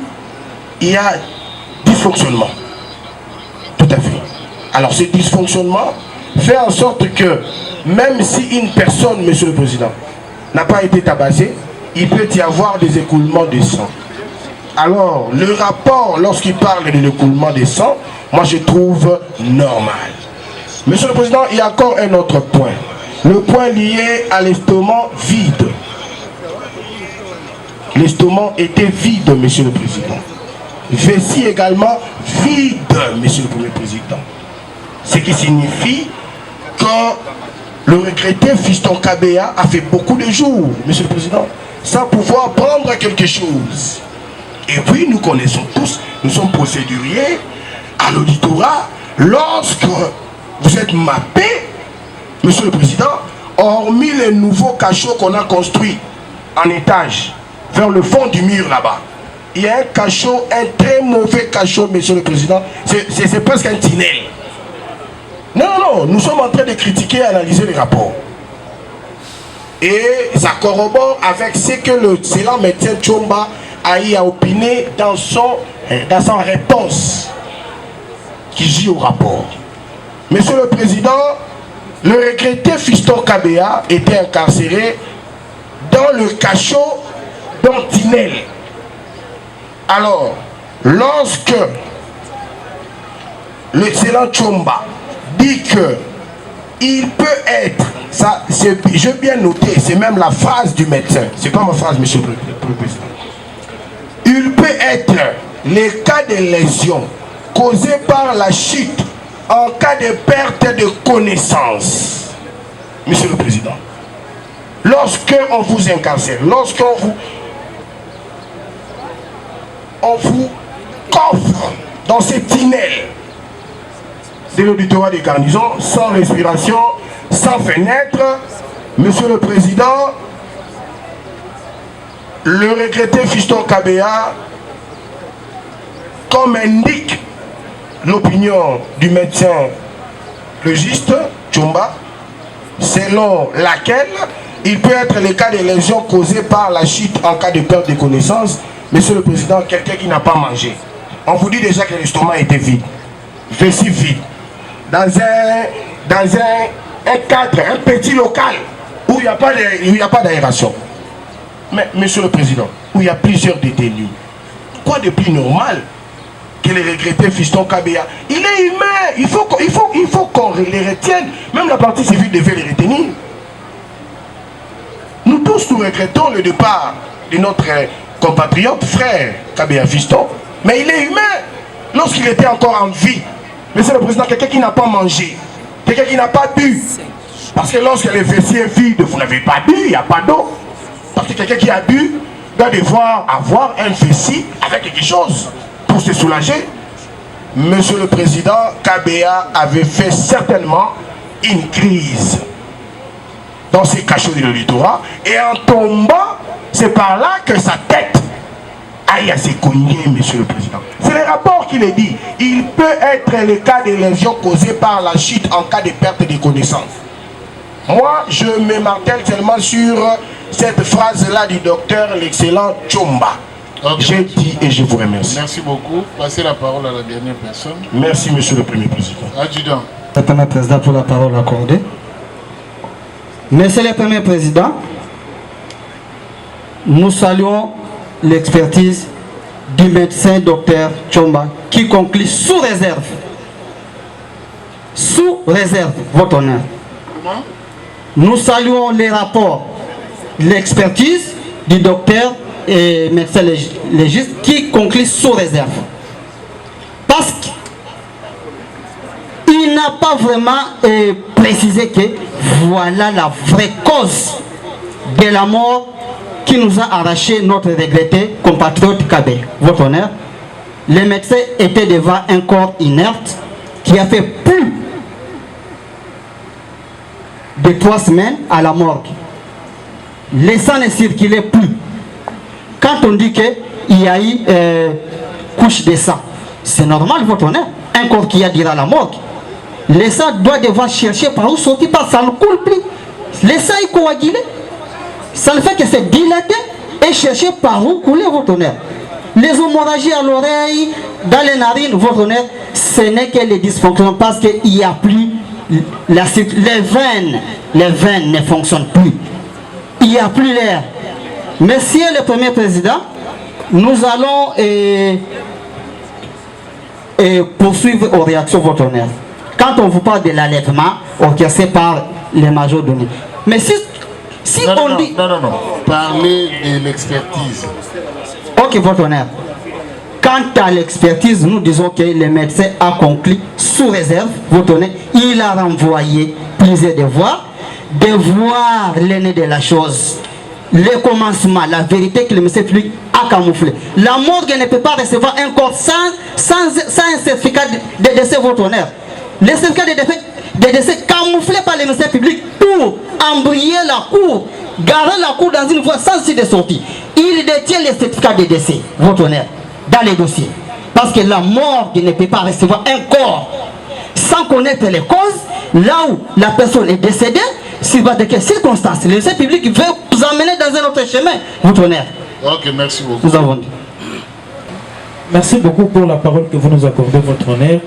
il y a dysfonctionnement. Tout à fait. Alors ce dysfonctionnement fait en sorte que même si une personne, Monsieur le Président, n'a pas été tabassée, il peut y avoir des écoulements de sang. Alors, le rapport, lorsqu'il parle de l'écoulement de sang, moi je trouve normal. Monsieur le Président, il y a encore un autre point. Le point lié à l'estomac vide. L'estomac était vide, Monsieur le Président. Vessie également vide, Monsieur le Premier Président. Ce qui signifie que le regretté Fiston Kabea a fait beaucoup de jours, Monsieur le Président, sans pouvoir prendre quelque chose. Et puis nous connaissons tous, nous sommes procéduriers à l'auditorat. Lorsque vous êtes mappé, Monsieur le Président, hormis les nouveaux cachots qu'on a construits en étage, vers le fond du mur là-bas, il y a un cachot, un très mauvais cachot, Monsieur le Président, c'est presque un tunnel. Non, nous sommes en train de critiquer et analyser les rapports. Et ça corrobore avec ce que le excellent médecin Chomba a eu à opiner dans sa réponse qui gît au rapport. Monsieur le Président, le regretté Fiston Kabea était incarcéré dans le cachot d'Antinel. Alors, lorsque l'excellent Chomba dit que il peut être, ça, j'ai bien noté, c'est même la phrase du médecin, c'est pas ma phrase, Monsieur le Président. Il peut être les cas de lésions causés par la chute en cas de perte de connaissance. Monsieur le Président, lorsque on vous incarcère, lorsqu'on vous... on vous coffre dans ces tunnels de l'auditorat des garnisons, sans respiration, sans fenêtre. Monsieur le Président, le regretté Fiston Kabea, comme indique l'opinion du médecin légiste Tchomba, selon laquelle il peut être le cas de lésions causées par la chute en cas de perte de connaissance. Monsieur le Président, quelqu'un qui n'a pas mangé. On vous dit déjà que l'estomac était vide, vessie vide, dans un cadre, un petit local où il n'y a pas d'aération. Mais Monsieur le Président, où il y a plusieurs détenus, quoi de plus normal que les regrettés Fiston Kabea? Il est humain, il faut qu'on les retienne. Même la partie civile devait les retenir. Nous tous, nous regrettons le départ de notre compatriote, frère Kabea Fiston. Mais il est humain. Lorsqu'il était encore en vie, Monsieur le Président, quelqu'un qui n'a pas mangé, quelqu'un qui n'a pas bu. Parce que lorsque le vessier est vide, vous n'avez pas bu, il n'y a pas d'eau. Parce que quelqu'un qui a bu doit devoir avoir un vessie avec quelque chose pour se soulager. Monsieur le Président, Kabea avait fait certainement une crise dans ses cachots de l'auditorat, et en tombant, c'est par là que sa tête aille à se cogner, Monsieur le Président. C'est le rapport qui le dit. Il peut être le cas de lésions causées par la chute en cas de perte de connaissance. Moi, je me martèle seulement sur cette phrase-là du docteur, l'excellent Tchomba. Okay. J'ai dit et je vous remercie. Merci beaucoup. Passez la parole à la dernière personne. Merci, Monsieur le Premier Président. Adjudant. Merci, le Président, pour la parole accordée. Monsieur le Premier Président, nous saluons l'expertise du médecin docteur Tchomba qui conclut sous réserve votre honneur. Comment? Nous saluons les rapports, l'expertise du docteur et médecin légiste qui conclut sous réserve. Parce qu'il n'a pas vraiment précisé que voilà la vraie cause de la mort qui nous a arraché notre regretté compatriote Kabea. Votre honneur, les médecins étaient devant un corps inerte qui a fait plus de 3 semaines à la morgue. Le sang ne circulait plus. Quand on dit qu'il y a eu couche de sang, c'est normal, votre honneur. Un corps qui a dit à la morgue, le sang doit devoir chercher par où sortir, parce que ça ne coule plus. Le sang est coagulé. Ça ne fait que c'est dilaté et chercher par où couler, votre honneur. Les hémorragies à l'oreille, dans les narines, votre honneur, ce n'est que les dysfonctionnements parce qu'il n'y a plus les veines ne fonctionnent plus. Il n'y a plus l'air. Monsieur le Premier Président, nous allons poursuivre aux réactions, votre honneur. Quand on vous parle de l'allaitement orchestré par les majors donnés. Mais si on dit... Non. Parlez de l'expertise. Ok, votre honneur. Quant à l'expertise, nous disons que le médecin a conclu sous réserve, votre honneur, il a renvoyé plusieurs devoirs, de voir l'aîné de la chose, le commencement, la vérité que le médecin public a camouflé. La morgue ne peut pas recevoir un corps sans un certificat de décès, votre honneur. Le certificat de décès camouflé par le médecin public pour embrayer la cour, garer la cour dans une voie sans issue de sortie. Il détient le certificat de décès, votre honneur, dans les dossiers. Parce que la morgue ne peut pas recevoir un corps sans connaître les causes, là où la personne est décédée, sur de quelles circonstances. Le ministère public veut vous emmener dans un autre chemin, votre honneur. Ok, merci beaucoup. Nous avons dit. Merci beaucoup pour la parole que vous nous accordez, votre honneur.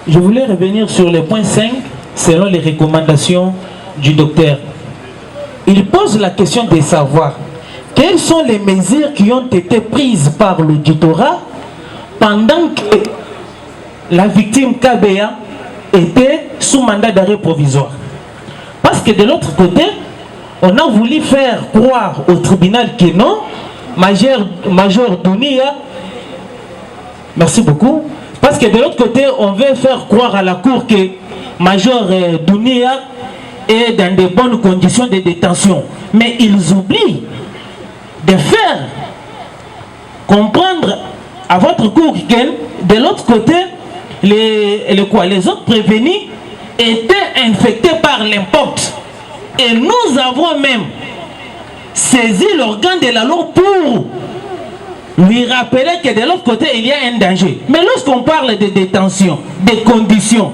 Je voulais revenir sur le point 5, selon les recommandations du docteur. Il pose la question de savoir quelles sont les mesures qui ont été prises par l'auditorat pendant que la victime Kabea était sous mandat d'arrêt provisoire. Parce que de l'autre côté, on a voulu faire croire au tribunal que non, Major Dounia, merci beaucoup, parce que de l'autre côté, on veut faire croire à la cour que Major Dounia est dans de bonnes conditions de détention. Mais ils oublient de faire comprendre à votre cours que de l'autre côté, les autres prévenus étaient infectés par l'importe. Et nous avons même saisi l'organe de la loi pour lui rappeler que de l'autre côté, il y a un danger. Mais lorsqu'on parle de détention, des conditions,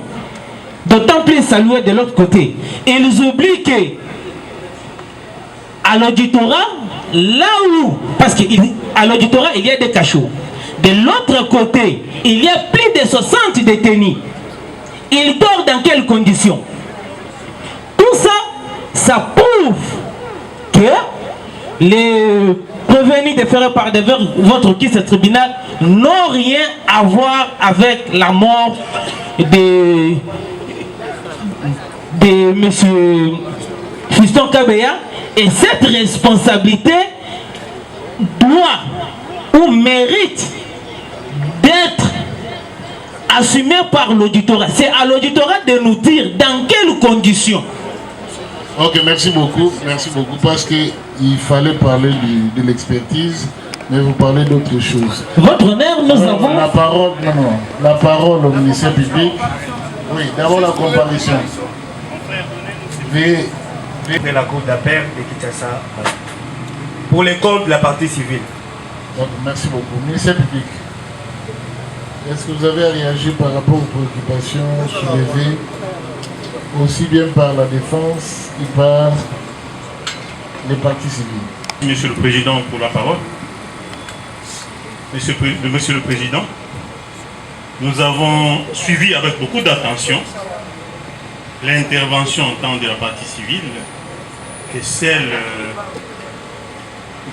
d'autant plus saluer de l'autre côté, ils oublient que à l'auditorat, là où, parce qu'à l'auditorat, il y a des cachots. De l'autre côté, il y a plus de 60 détenus. Ils dorment dans quelles conditions? Tout ça, ça prouve que les prévenus de faire part de votre quitte tribunal n'ont rien à voir avec la mort de M. Fiston Kabeya. Et cette responsabilité doit ou mérite d'être assumée par l'auditorat. C'est à l'auditorat de nous dire dans quelles conditions. Ok, merci beaucoup, parce qu'il fallait parler de l'expertise, mais vous parlez d'autre chose. Votre honneur, nous avons... La parole au ministère public. Oui, d'abord la comparution. De la Cour d'appel de Kinshasa pour les comptes de la partie civile. Donc, merci beaucoup. Ministère public, est-ce que vous avez réagi par rapport aux préoccupations soulevées aussi bien par la défense que par les parties civiles? Monsieur le Président, pour la parole. Monsieur le Président, nous avons suivi avec beaucoup d'attention l'intervention tant de la partie civile que celle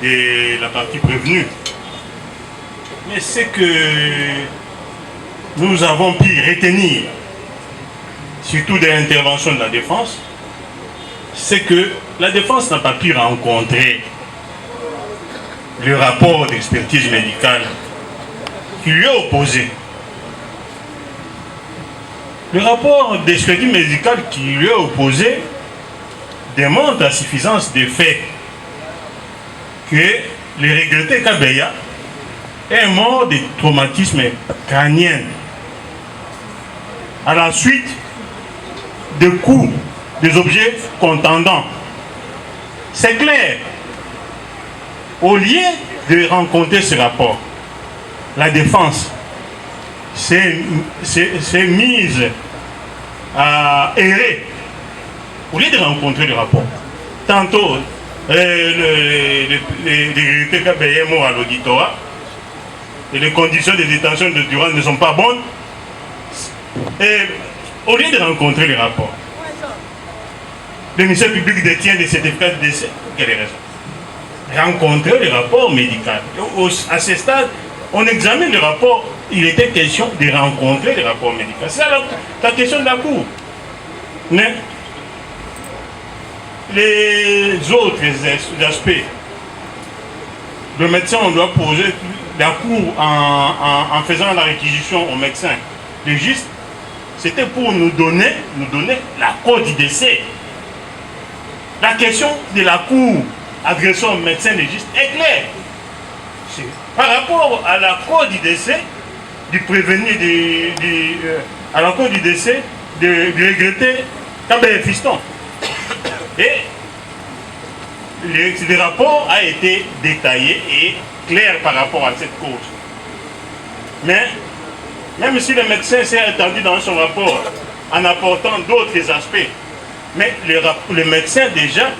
de la partie prévenue. Mais ce que nous avons pu retenir, surtout de l'intervention de la défense, c'est que la défense n'a pas pu rencontrer le rapport d'expertise médicale qui lui est opposé. Le rapport d'expertise médicale qui lui est opposé démontre à suffisance des faits que le regretté Kabeya est mort de traumatisme crânien à la suite de coups des objets contendants. C'est clair. Au lieu de rencontrer ce rapport, la défense s'est mise à errer au lieu de rencontrer le rapport. Tantôt, les Kabeya mort à l'auditorat et les conditions de détention de Durand ne sont pas bonnes. Et au lieu de rencontrer le rapport, le ministère public détient des certificats de décès. Quelle est la raison? Rencontrer le rapport médical. À ce stade, on examine le rapport. Il était question de rencontrer le rapport médical. C'est la question de la Cour. Mais les autres aspects, le médecin, on doit poser la Cour en faisant la réquisition au médecin. Le juste, c'était pour nous donner la cause du décès. La question de la Cour adressée au médecin légiste est claire. Par rapport à la cause du décès du prévenu, à la cause du décès du regretté Kabeya Fiston. Et le rapport a été détaillé et clair par rapport à cette cause. Mais même si le médecin s'est attendu dans son rapport en apportant d'autres aspects, mais le médecin déjà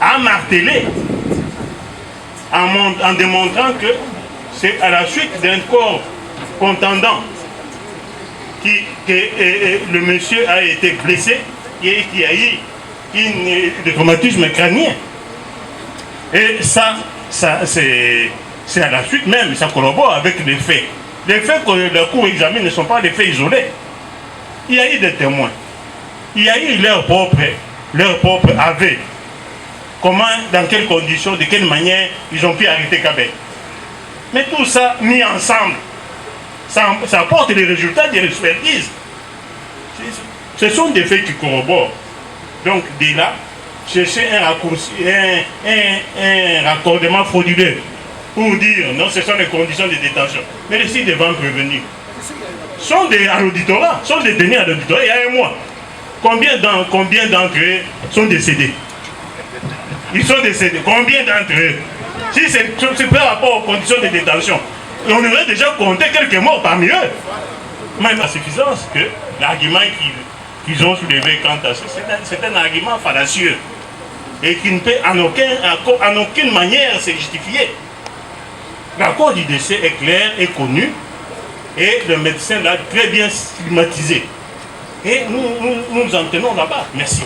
a martelé en démontrant que c'est à la suite d'un corps contendant que le monsieur a été blessé et qu'il y a eu des traumatismes crâniens. Et ça c'est à la suite même, ça collabore avec les faits. Les faits que la Cour examine ne sont pas des faits isolés. Il y a eu des témoins. Il y a eu leur propre aveu. Comment, dans quelles conditions, de quelle manière ils ont pu arrêter Kabeya. Mais tout ça mis ensemble, ça apporte les résultats de l'expertise. Ce sont des faits qui corroborent. Donc, dès là, chercher un raccourci, un raccordement frauduleux pour dire non, ce sont les conditions de détention. Mais les sites devant prévenir sont à l'auditorat, sont détenus à l'auditorat il y a un mois. Combien d'entre eux sont décédés? Ils sont décédés. Combien d'entre eux? Si c'est par rapport aux conditions de détention, on aurait déjà compté quelques morts parmi eux. Même la suffisance que l'argument qu'ils ont soulevé quant à ça, c'est un argument fallacieux et qui ne peut en aucune manière se justifier. La cause du décès est claire et connue et le médecin l'a très bien stigmatisé. Et nous nous en tenons là-bas. Merci.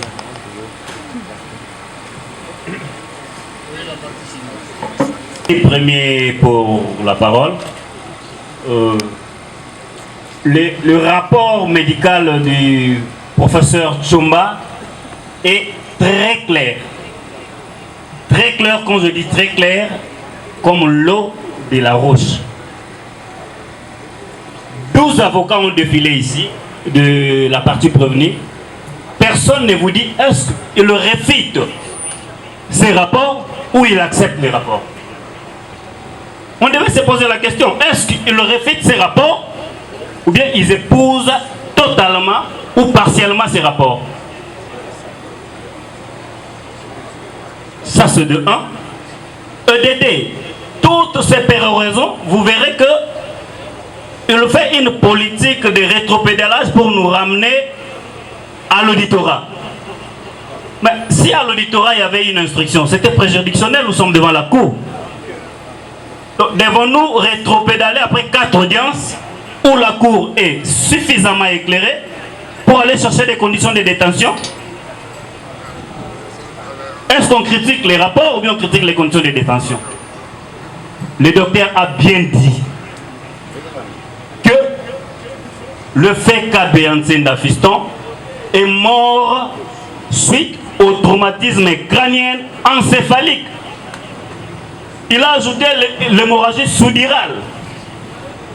Premier pour la parole. Le rapport médical du professeur Tchomba est très clair. Très clair, quand je dis très clair, comme l'eau de la roche. 12 avocats ont défilé ici, de la partie prévenue. Personne ne vous dit est-ce qu'il réfute ces rapports ou il accepte les rapports. On devait se poser la question, est-ce qu'il réfute ces rapports ou bien ils épousent totalement ou partiellement ces rapports. Ça c'est de 1. EDD, toutes ces péroraisons, vous verrez que il fait une politique de rétropédalage pour nous ramener à l'auditorat. Mais si à l'auditorat il y avait une instruction, c'était préjuridictionnel, nous sommes devant la cour. Donc devons-nous rétropédaler après 4 audiences où la cour est suffisamment éclairée pour aller chercher des conditions de détention? Est-ce qu'on critique les rapports ou bien on critique les conditions de détention? Le docteur a bien dit que le fait qu'Abéansenda Fiston est mort suite au traumatisme crânien encéphalique. Il a ajouté l'hémorragie sous-dirale.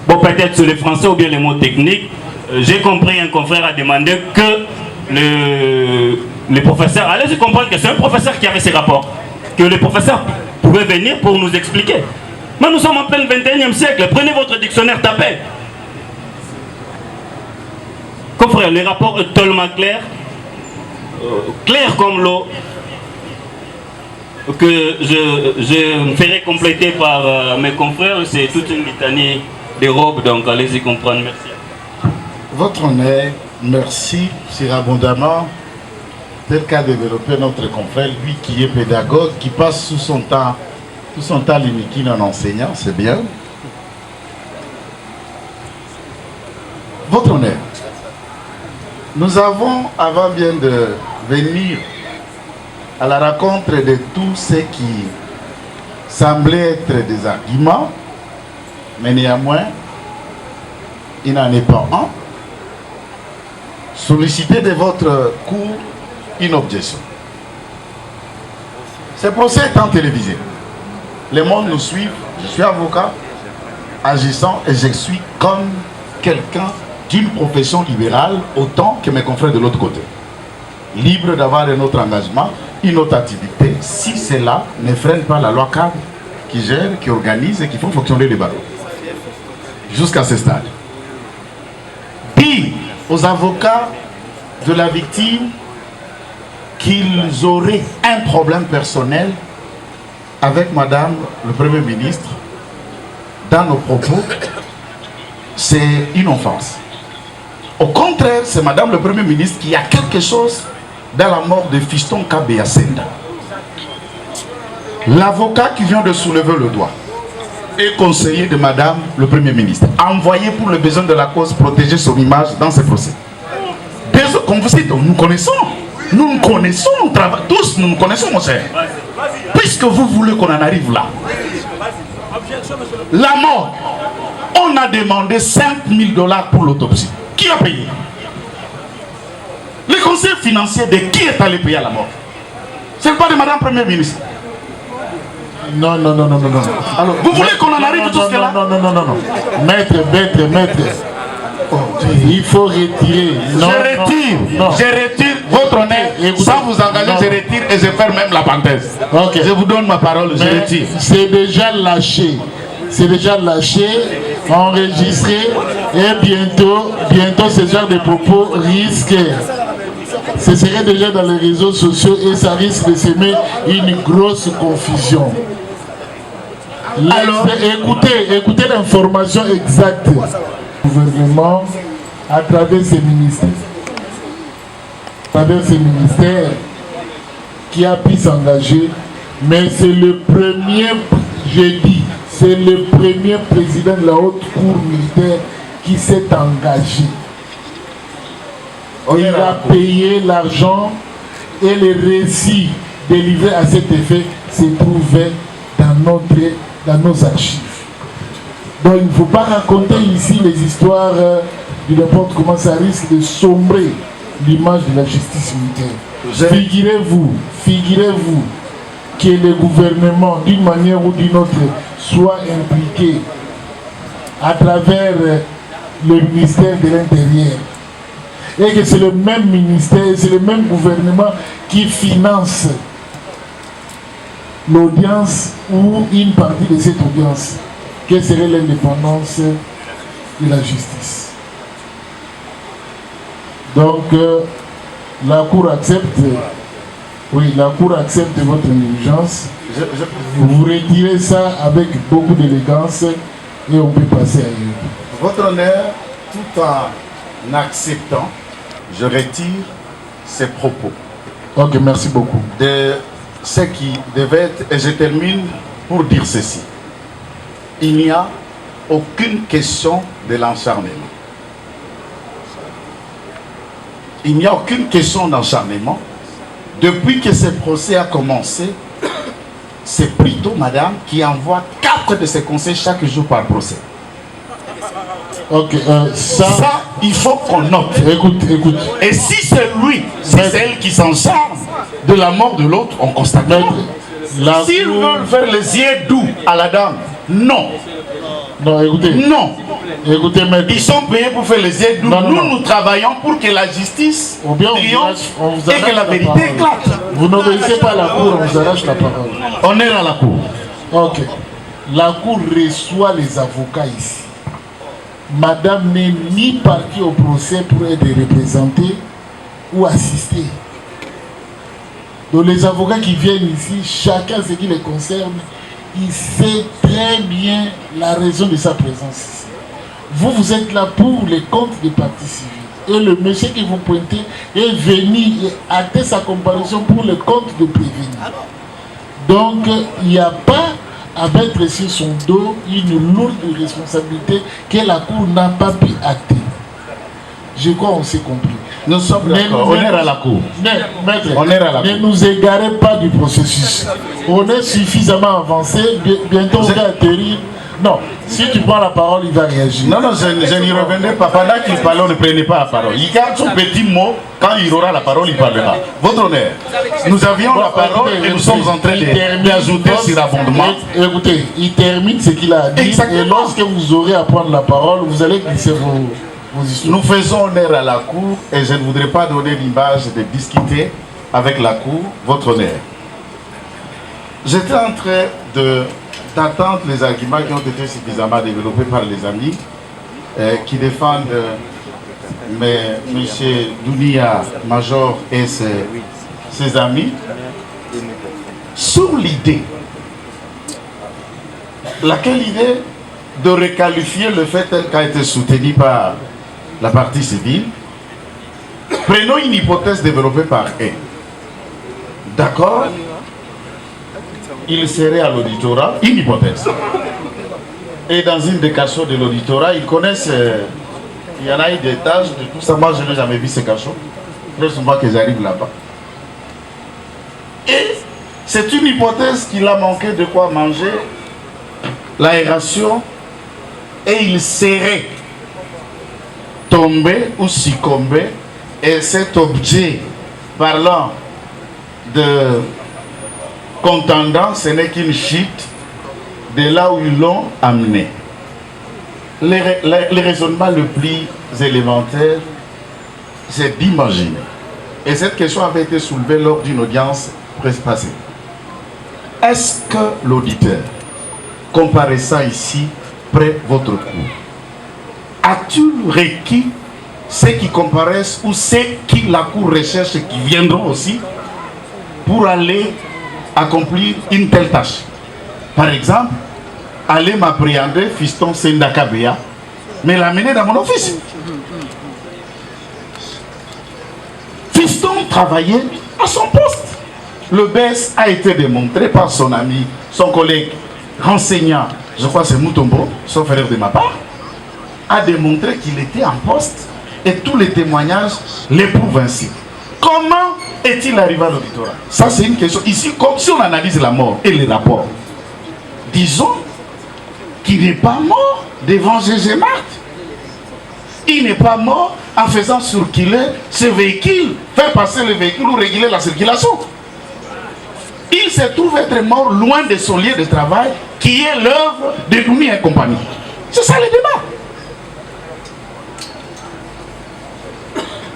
Bon, peut-être sur les français ou bien les mots techniques, j'ai compris, un confrère a demandé que le professeur, allez-y comprendre que c'est un professeur qui avait ces rapports, que le professeur pouvait venir pour nous expliquer. Mais nous sommes en plein 21e siècle, prenez votre dictionnaire, tapez. Confrère, le rapport est tellement clair, clair comme l'eau, que je me ferai compléter par mes confrères. C'est toute une litanie des robes, donc allez-y comprendre. Merci. Votre honneur, merci surabondamment, tel qu'a développé notre confrère, lui qui est pédagogue, qui passe tout son temps limité en enseignant, c'est bien. Votre honneur, nous avons, avant bien de venir à la rencontre de tout ce qui semblait être des arguments, mais néanmoins, il n'en est pas un, sollicité de votre cour une objection. Ce procès étant télévisé, le monde nous suit, je suis avocat, agissant et je suis comme quelqu'un d'une profession libérale autant que mes confrères de l'autre côté. Libre d'avoir un autre engagement, une autre activité, si cela ne freine pas la loi cadre qui gère, qui organise et qui font fonctionner les barreaux. Jusqu'à ce stade. Dire aux avocats de la victime qu'ils auraient un problème personnel avec Madame le Premier ministre dans nos propos, c'est une offense. Au contraire, c'est Madame le Premier ministre qui a quelque chose dans la mort de Fiston Kabeyasenda. L'avocat qui vient de soulever le doigt est conseiller de Madame le Premier ministre, envoyé pour le besoin de la cause protéger son image dans ce procès. Comme vous dites, nous connaissons, nous travaillons tous, nous connaissons, mon cher. Puisque vous voulez qu'on en arrive là, la mort, on a demandé 5 000 $ pour l'autopsie. Qui a payé? Les conseils financiers de qui est allé payer à la mort? C'est pas de Madame Premier ministre. Non. Alors, vous voulez qu'on en arrive jusque là? Non. Maître. Oh, il faut retirer. Je retire. Votre honneur, sans vous engager, je retire et je ferme même la parenthèse. Je vous donne ma parole, je retire. C'est déjà lâché. C'est déjà lâché, enregistré, et bientôt ce genre de propos risque. Ce serait déjà dans les réseaux sociaux et ça risque de semer une grosse confusion. Alors, écoutez l'information exacte. Le gouvernement, à travers ces ministères, qui a pu s'engager, mais c'est le premier, c'est le premier président de la haute cour militaire qui s'est engagé. Il a payé l'argent et les récits délivrés à cet effet se trouvaient dans nos archives. Donc il ne faut pas raconter ici les histoires de n'importe comment, ça risque de sombrer l'image de la justice militaire. Figurez-vous que le gouvernement, d'une manière ou d'une autre, soit impliqué à travers le ministère de l'Intérieur. Et que c'est le même ministère, c'est le même gouvernement qui finance l'audience ou une partie de cette audience. Quelle serait l'indépendance de la justice? Donc, la Cour accepte, la Cour accepte votre négligence. Vous retirez ça avec beaucoup d'élégance et on peut passer ailleurs. Votre honneur, tout en acceptant, je retire ces propos. Ok, merci beaucoup. De ce qui devait être, et je termine pour dire ceci. Il n'y a aucune question de l'acharnement. Il n'y a aucune question d'acharnement. Depuis que ce procès a commencé, c'est plutôt madame qui envoie 4 de ses conseils chaque jour par procès. Ok, ça, il faut qu'on note. Écoute. Et si c'est lui, si c'est elle qui s'en charge de la mort de l'autre, on constate. S'ils veulent faire les yeux doux à la dame, non. Non, écoutez. Non. Écoutez, maître. Ils sont payés pour faire les yeux doux. Nous travaillons pour que la justice triomphe et que la vérité éclate. Vous n'obéissez pas à la cour, on vous arrache la parole. On est à la cour. Ok. La cour reçoit les avocats ici. Madame n'est ni partie au procès pour être représentée ou assister. Donc les avocats qui viennent ici, chacun ce qui les concerne, il sait très bien la raison de sa présence ici. Vous êtes là pour les comptes des parties civiles. Et le monsieur qui vous pointez est venu et hâter sa comparution pour le compte de prévenir. Donc il n'y a pas à mettre sur son dos une lourde responsabilité que la Cour n'a pas pu acter. Je crois qu'on s'est compris. Nous sommes d'accord, on est à la Cour. Maître, on est à la ne nous égarez pas du processus. On est suffisamment avancé, bientôt on va atterrir. Non, si tu prends la parole, il va réagir. Non, je n'y reviendrai pas. Pendant qu'il parle, ne prenez pas la parole. Il garde son petit mot. Quand il aura la parole, il parlera. Votre honneur, nous avions la parole et nous sommes en train d'ajouter sur l'abondement. Écoutez, il termine ce qu'il a dit. Exactement. Et lorsque vous aurez à prendre la parole, vous allez glisser vos histoires. Nous faisons honneur à la Cour et je ne voudrais pas donner l'image de discuter avec la Cour. Votre honneur. J'étais en train d'attendre les arguments qui ont été suffisamment développés par les amis qui défendent M. Dounia, Major et ses amis sur l'idée. Laquelle idée de requalifier le fait tel qu'a été soutenu par la partie civile. Prenons une hypothèse développée par eux. D'accord? Il serait à l'auditorat, une hypothèse. Et dans une des cachots de l'auditorat, ils connaissent, il y en a eu des tâches de tout ça. Moi, je n'ai jamais vu ces cachots. Très souvent que j'arrive là-bas. Et c'est une hypothèse qu'il a manqué de quoi manger, l'aération, et il serait tombé ou succombé, et cet objet parlant de contendant, ce n'est qu'une chute de là où ils l'ont amené. Le raisonnement le plus élémentaire, c'est d'imaginer. Et cette question avait été soulevée lors d'une audience passé, est-ce que l'auditeur, comparaissant ici, près votre cour, a-t-il requis ceux qui comparaissent ou ceux qui la cour recherche qui viendront aussi pour aller accomplir une telle tâche? Par exemple, aller m'appréhender fiston Sendakabea, mais l'amener dans mon office. Fiston travaillait à son poste. Le BES a été démontré par son ami, son collègue renseignant, je crois que c'est Moutombo, son frère de ma part, a démontré qu'il était en poste et tous les témoignages l'éprouvent ainsi. Comment est-il arrivé à l'auditorat? Ça, c'est une question. Ici, comme si on analyse la mort et les rapports, disons qu'il n'est pas mort devant Gégé Marthe. Il n'est pas mort en faisant circuler ce véhicule, faire passer le véhicule ou réguler la circulation. Il se trouve être mort loin de son lieu de travail, qui est l'œuvre de Doumi et compagnie. C'est ça le débat.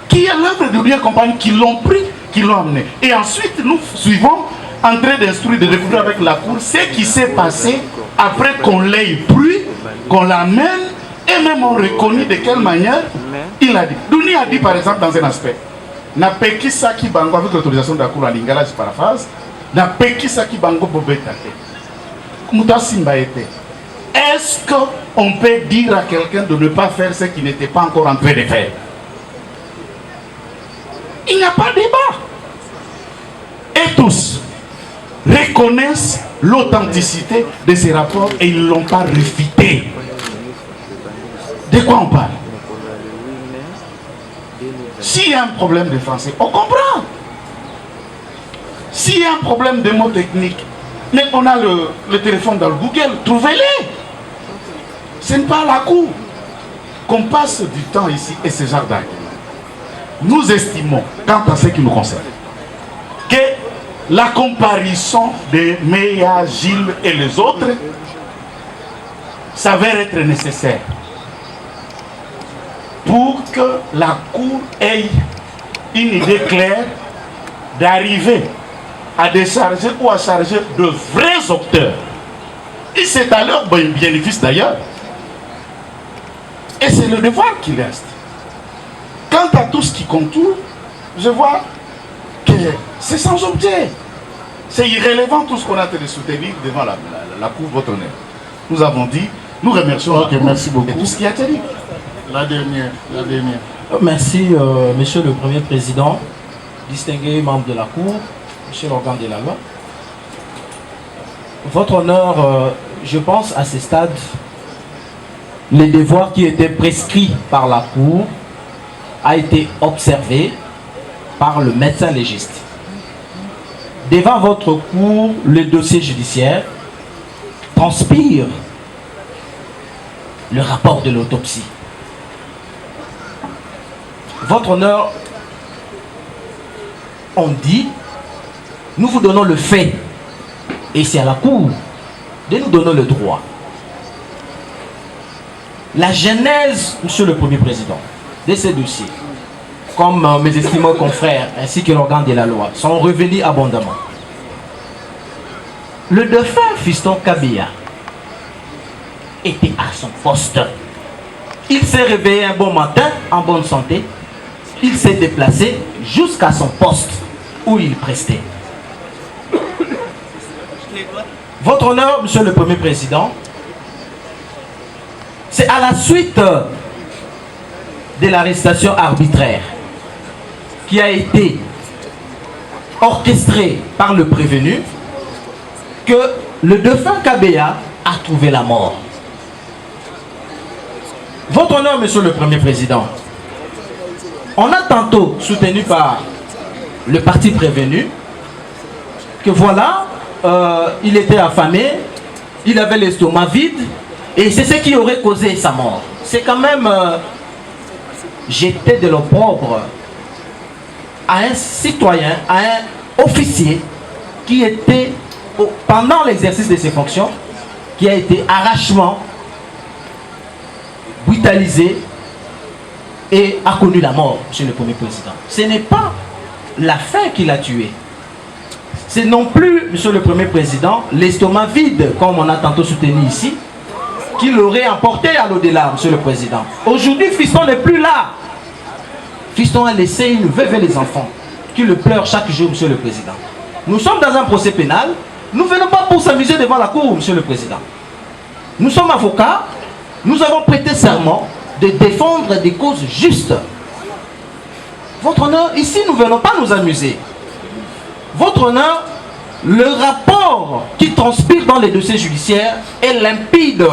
Qui est l'œuvre de Doumi et compagnie, qui l'ont pris, qui l'ont amené. Et ensuite, nous suivons en train d'instruire, de découvrir avec la cour ce qui s'est passé après qu'on l'ait pris, qu'on l'amène, et même on reconnaît de quelle manière il a dit. Doumi a dit par exemple dans un aspect, n'a peki saki bango avec l'autorisation de la cour en lingala, je paraphrase, n'a peki saki bango bobetate. Mouta Simba était. Est-ce qu'on peut dire à quelqu'un de ne pas faire ce qu'il n'était pas encore en train de faire? Il n'y a pas de débat. Et tous reconnaissent l'authenticité de ces rapports et ils ne l'ont pas réfuté. De quoi on parle? S'il y a un problème de français, on comprend. S'il y a un problème de mots techniques, mais on a le téléphone dans le Google, trouvez-les. Ce n'est pas à la cour qu'on passe du temps ici et ce genre d'arguments. Nous estimons, quant à ce qui nous concerne, que la comparaison de Meya, Gilles et les autres s'avère être nécessaire pour que la cour ait une idée claire d'arriver à décharger ou à charger de vrais auteurs. Et c'est à leur bénéfice d'ailleurs. Et c'est le devoir qui reste. Quant à tout ce qui contourne, je vois que c'est sans objet. C'est irrélevant tout ce qu'on a de soutenir devant la cour, votre honneur. Nous avons dit, nous remercions. Ok, merci beaucoup. Et tout ce qui a été dit. La dernière. Merci, Monsieur le Premier Président, distingués membres de la Cour, Monsieur l'organe de la loi. Votre honneur, je pense à ce stade, les devoirs qui étaient prescrits par la Cour a été observé par le médecin légiste. Devant votre cour, le dossier judiciaire transpire le rapport de l'autopsie. Votre honneur, on dit, nous vous donnons le fait, et c'est à la cour de nous donner le droit. La genèse, Monsieur le Premier Président, de ces dossiers, comme mes estimés confrères ainsi que l'organe de la loi, sont revenus abondamment. Le défunt fiston Kabea était à son poste. Il s'est réveillé un bon matin en bonne santé. Il s'est déplacé jusqu'à son poste où il prestait. Votre honneur, Monsieur le Premier Président, c'est à la suite de l'arrestation arbitraire qui a été orchestrée par le prévenu que le défunt Kabea a trouvé la mort. Votre honneur, Monsieur le Premier Président, on a tantôt soutenu par le parti prévenu que voilà, il était affamé, il avait l'estomac vide et c'est ce qui aurait causé sa mort. C'est quand même jeter de l'opprobre à un citoyen, à un officier qui était, pendant l'exercice de ses fonctions, qui a été arrachement brutalisé et a connu la mort, Monsieur le Premier Président. Ce n'est pas la faim qui l'a tué. c'est non plus, Monsieur le Premier Président, l'estomac vide, comme on a tantôt soutenu ici, qui l'aurait emporté à l'au-delà, Monsieur le Président. Aujourd'hui, Fiston n'est plus là. Fiston a laissé une veuve et les enfants qui le pleurent chaque jour, Monsieur le Président. Nous sommes dans un procès pénal. Nous ne venons pas pour s'amuser devant la cour, Monsieur le Président. Nous sommes avocats. Nous avons prêté serment de défendre des causes justes. Votre honneur, ici, nous ne venons pas nous amuser. Votre honneur, le rapport qui transpire dans les dossiers judiciaires est limpide.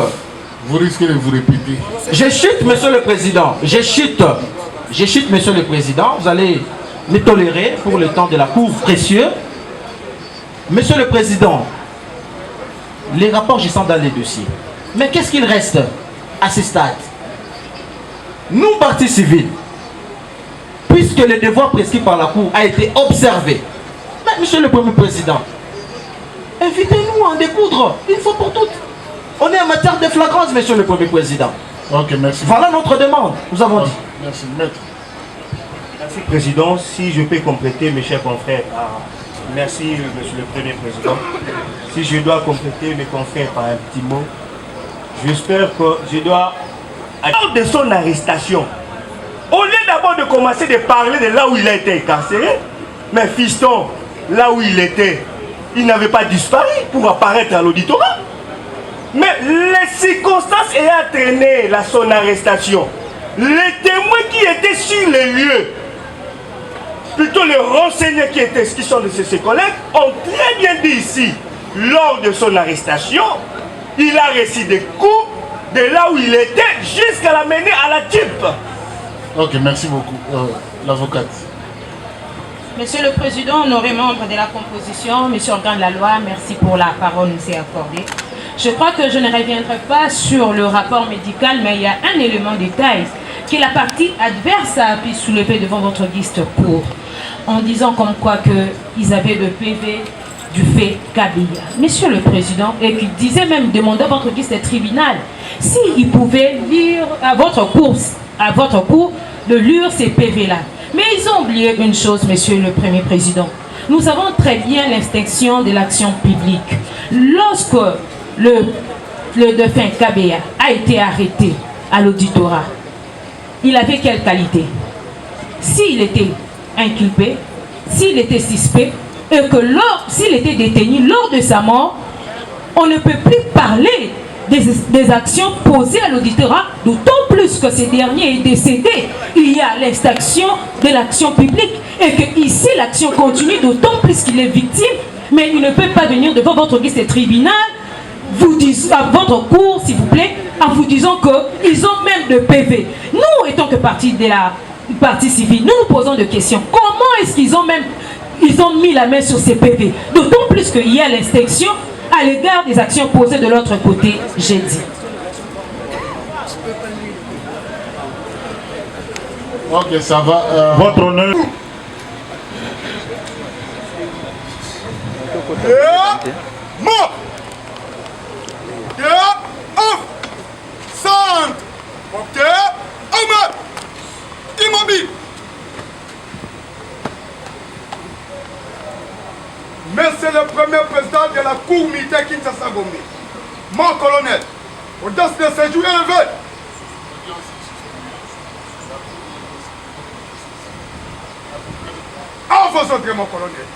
Vous risquez de vous répéter. Je chute, Monsieur le Président. Je chute. Je chute, Monsieur le Président. Vous allez me tolérer pour le temps de la cour précieux. Monsieur le Président, les rapports, j'y sens dans les dossiers. Mais qu'est-ce qu'il reste à ce stade? Nous, partis civils, puisque le devoir prescrit par la Cour a été observé, mais Monsieur le Premier Président, invitez-nous à en découdre une fois pour toutes. On est en matière de flagrance, Monsieur le Premier Président. Ok, merci. Voilà notre demande, nous avons dit. Merci, maître. Merci, Président. Si je peux compléter, mes chers confrères. Merci, Monsieur le Premier Président. Si je dois compléter mes confrères par un petit mot, j'espère que je dois... Lors de son arrestation, au lieu d'abord de commencer de parler de là où il a été incarcéré, mais Fiston, là où il était, il n'avait pas disparu pour apparaître à l'auditorat. Mais les circonstances ayant traîné son arrestation, les témoins qui étaient sur les lieux, plutôt les renseignants qui sont de ses collègues, ont très bien dit ici, lors de son arrestation, il a reçu des coups de là où il était jusqu'à l'amener à la type. Ok, merci beaucoup. L'avocate. Monsieur le Président, honoré membre de la composition, Monsieur organe de la loi, merci pour la parole nous est accordée. Je crois que je ne reviendrai pas sur le rapport médical, mais il y a un élément détail que la partie adverse a pu soulever devant votre guiste cour, en disant comme quoi qu'ils avaient le PV du fait Kabila. Monsieur le Président, et qui disait même, demandant à votre guiste tribunal, s'il pouvait lire à votre cour, de lire ces PV-là. Mais ils ont oublié une chose, Monsieur le Premier Président. Nous avons très bien l'extinction de l'action publique. Lorsque le défunt Kabila a été arrêté à l'auditorat, il avait quelle qualité? S'il était inculpé, s'il était suspect, et que s'il était détenu lors de sa mort, on ne peut plus parler des actions posées à l'auditorat, d'autant plus que ce dernier est décédé. Il y a l'extinction de l'action publique et que ici l'action continue, d'autant plus qu'il est victime, mais il ne peut pas venir devant votre guiste tribunal, vous disent, à votre cour, s'il vous plaît, en vous disant qu'ils ont même de PV. Nous, étant que partie de la partie civile, nous nous posons des questions. Comment est-ce qu'ils ont mis la main sur ces PV? D'autant plus qu'il y a l'extinction à l'égard des actions posées de l'autre côté, j'ai dit. Ok, ça va. Votre honneur. Mort. Centre. Ok. Homme. Immobile. Monsieur le Premier Président de la Cour militaire Kinshasa Gombe, mon colonel, audace de séjour élevé. À vos ordres, mon colonel.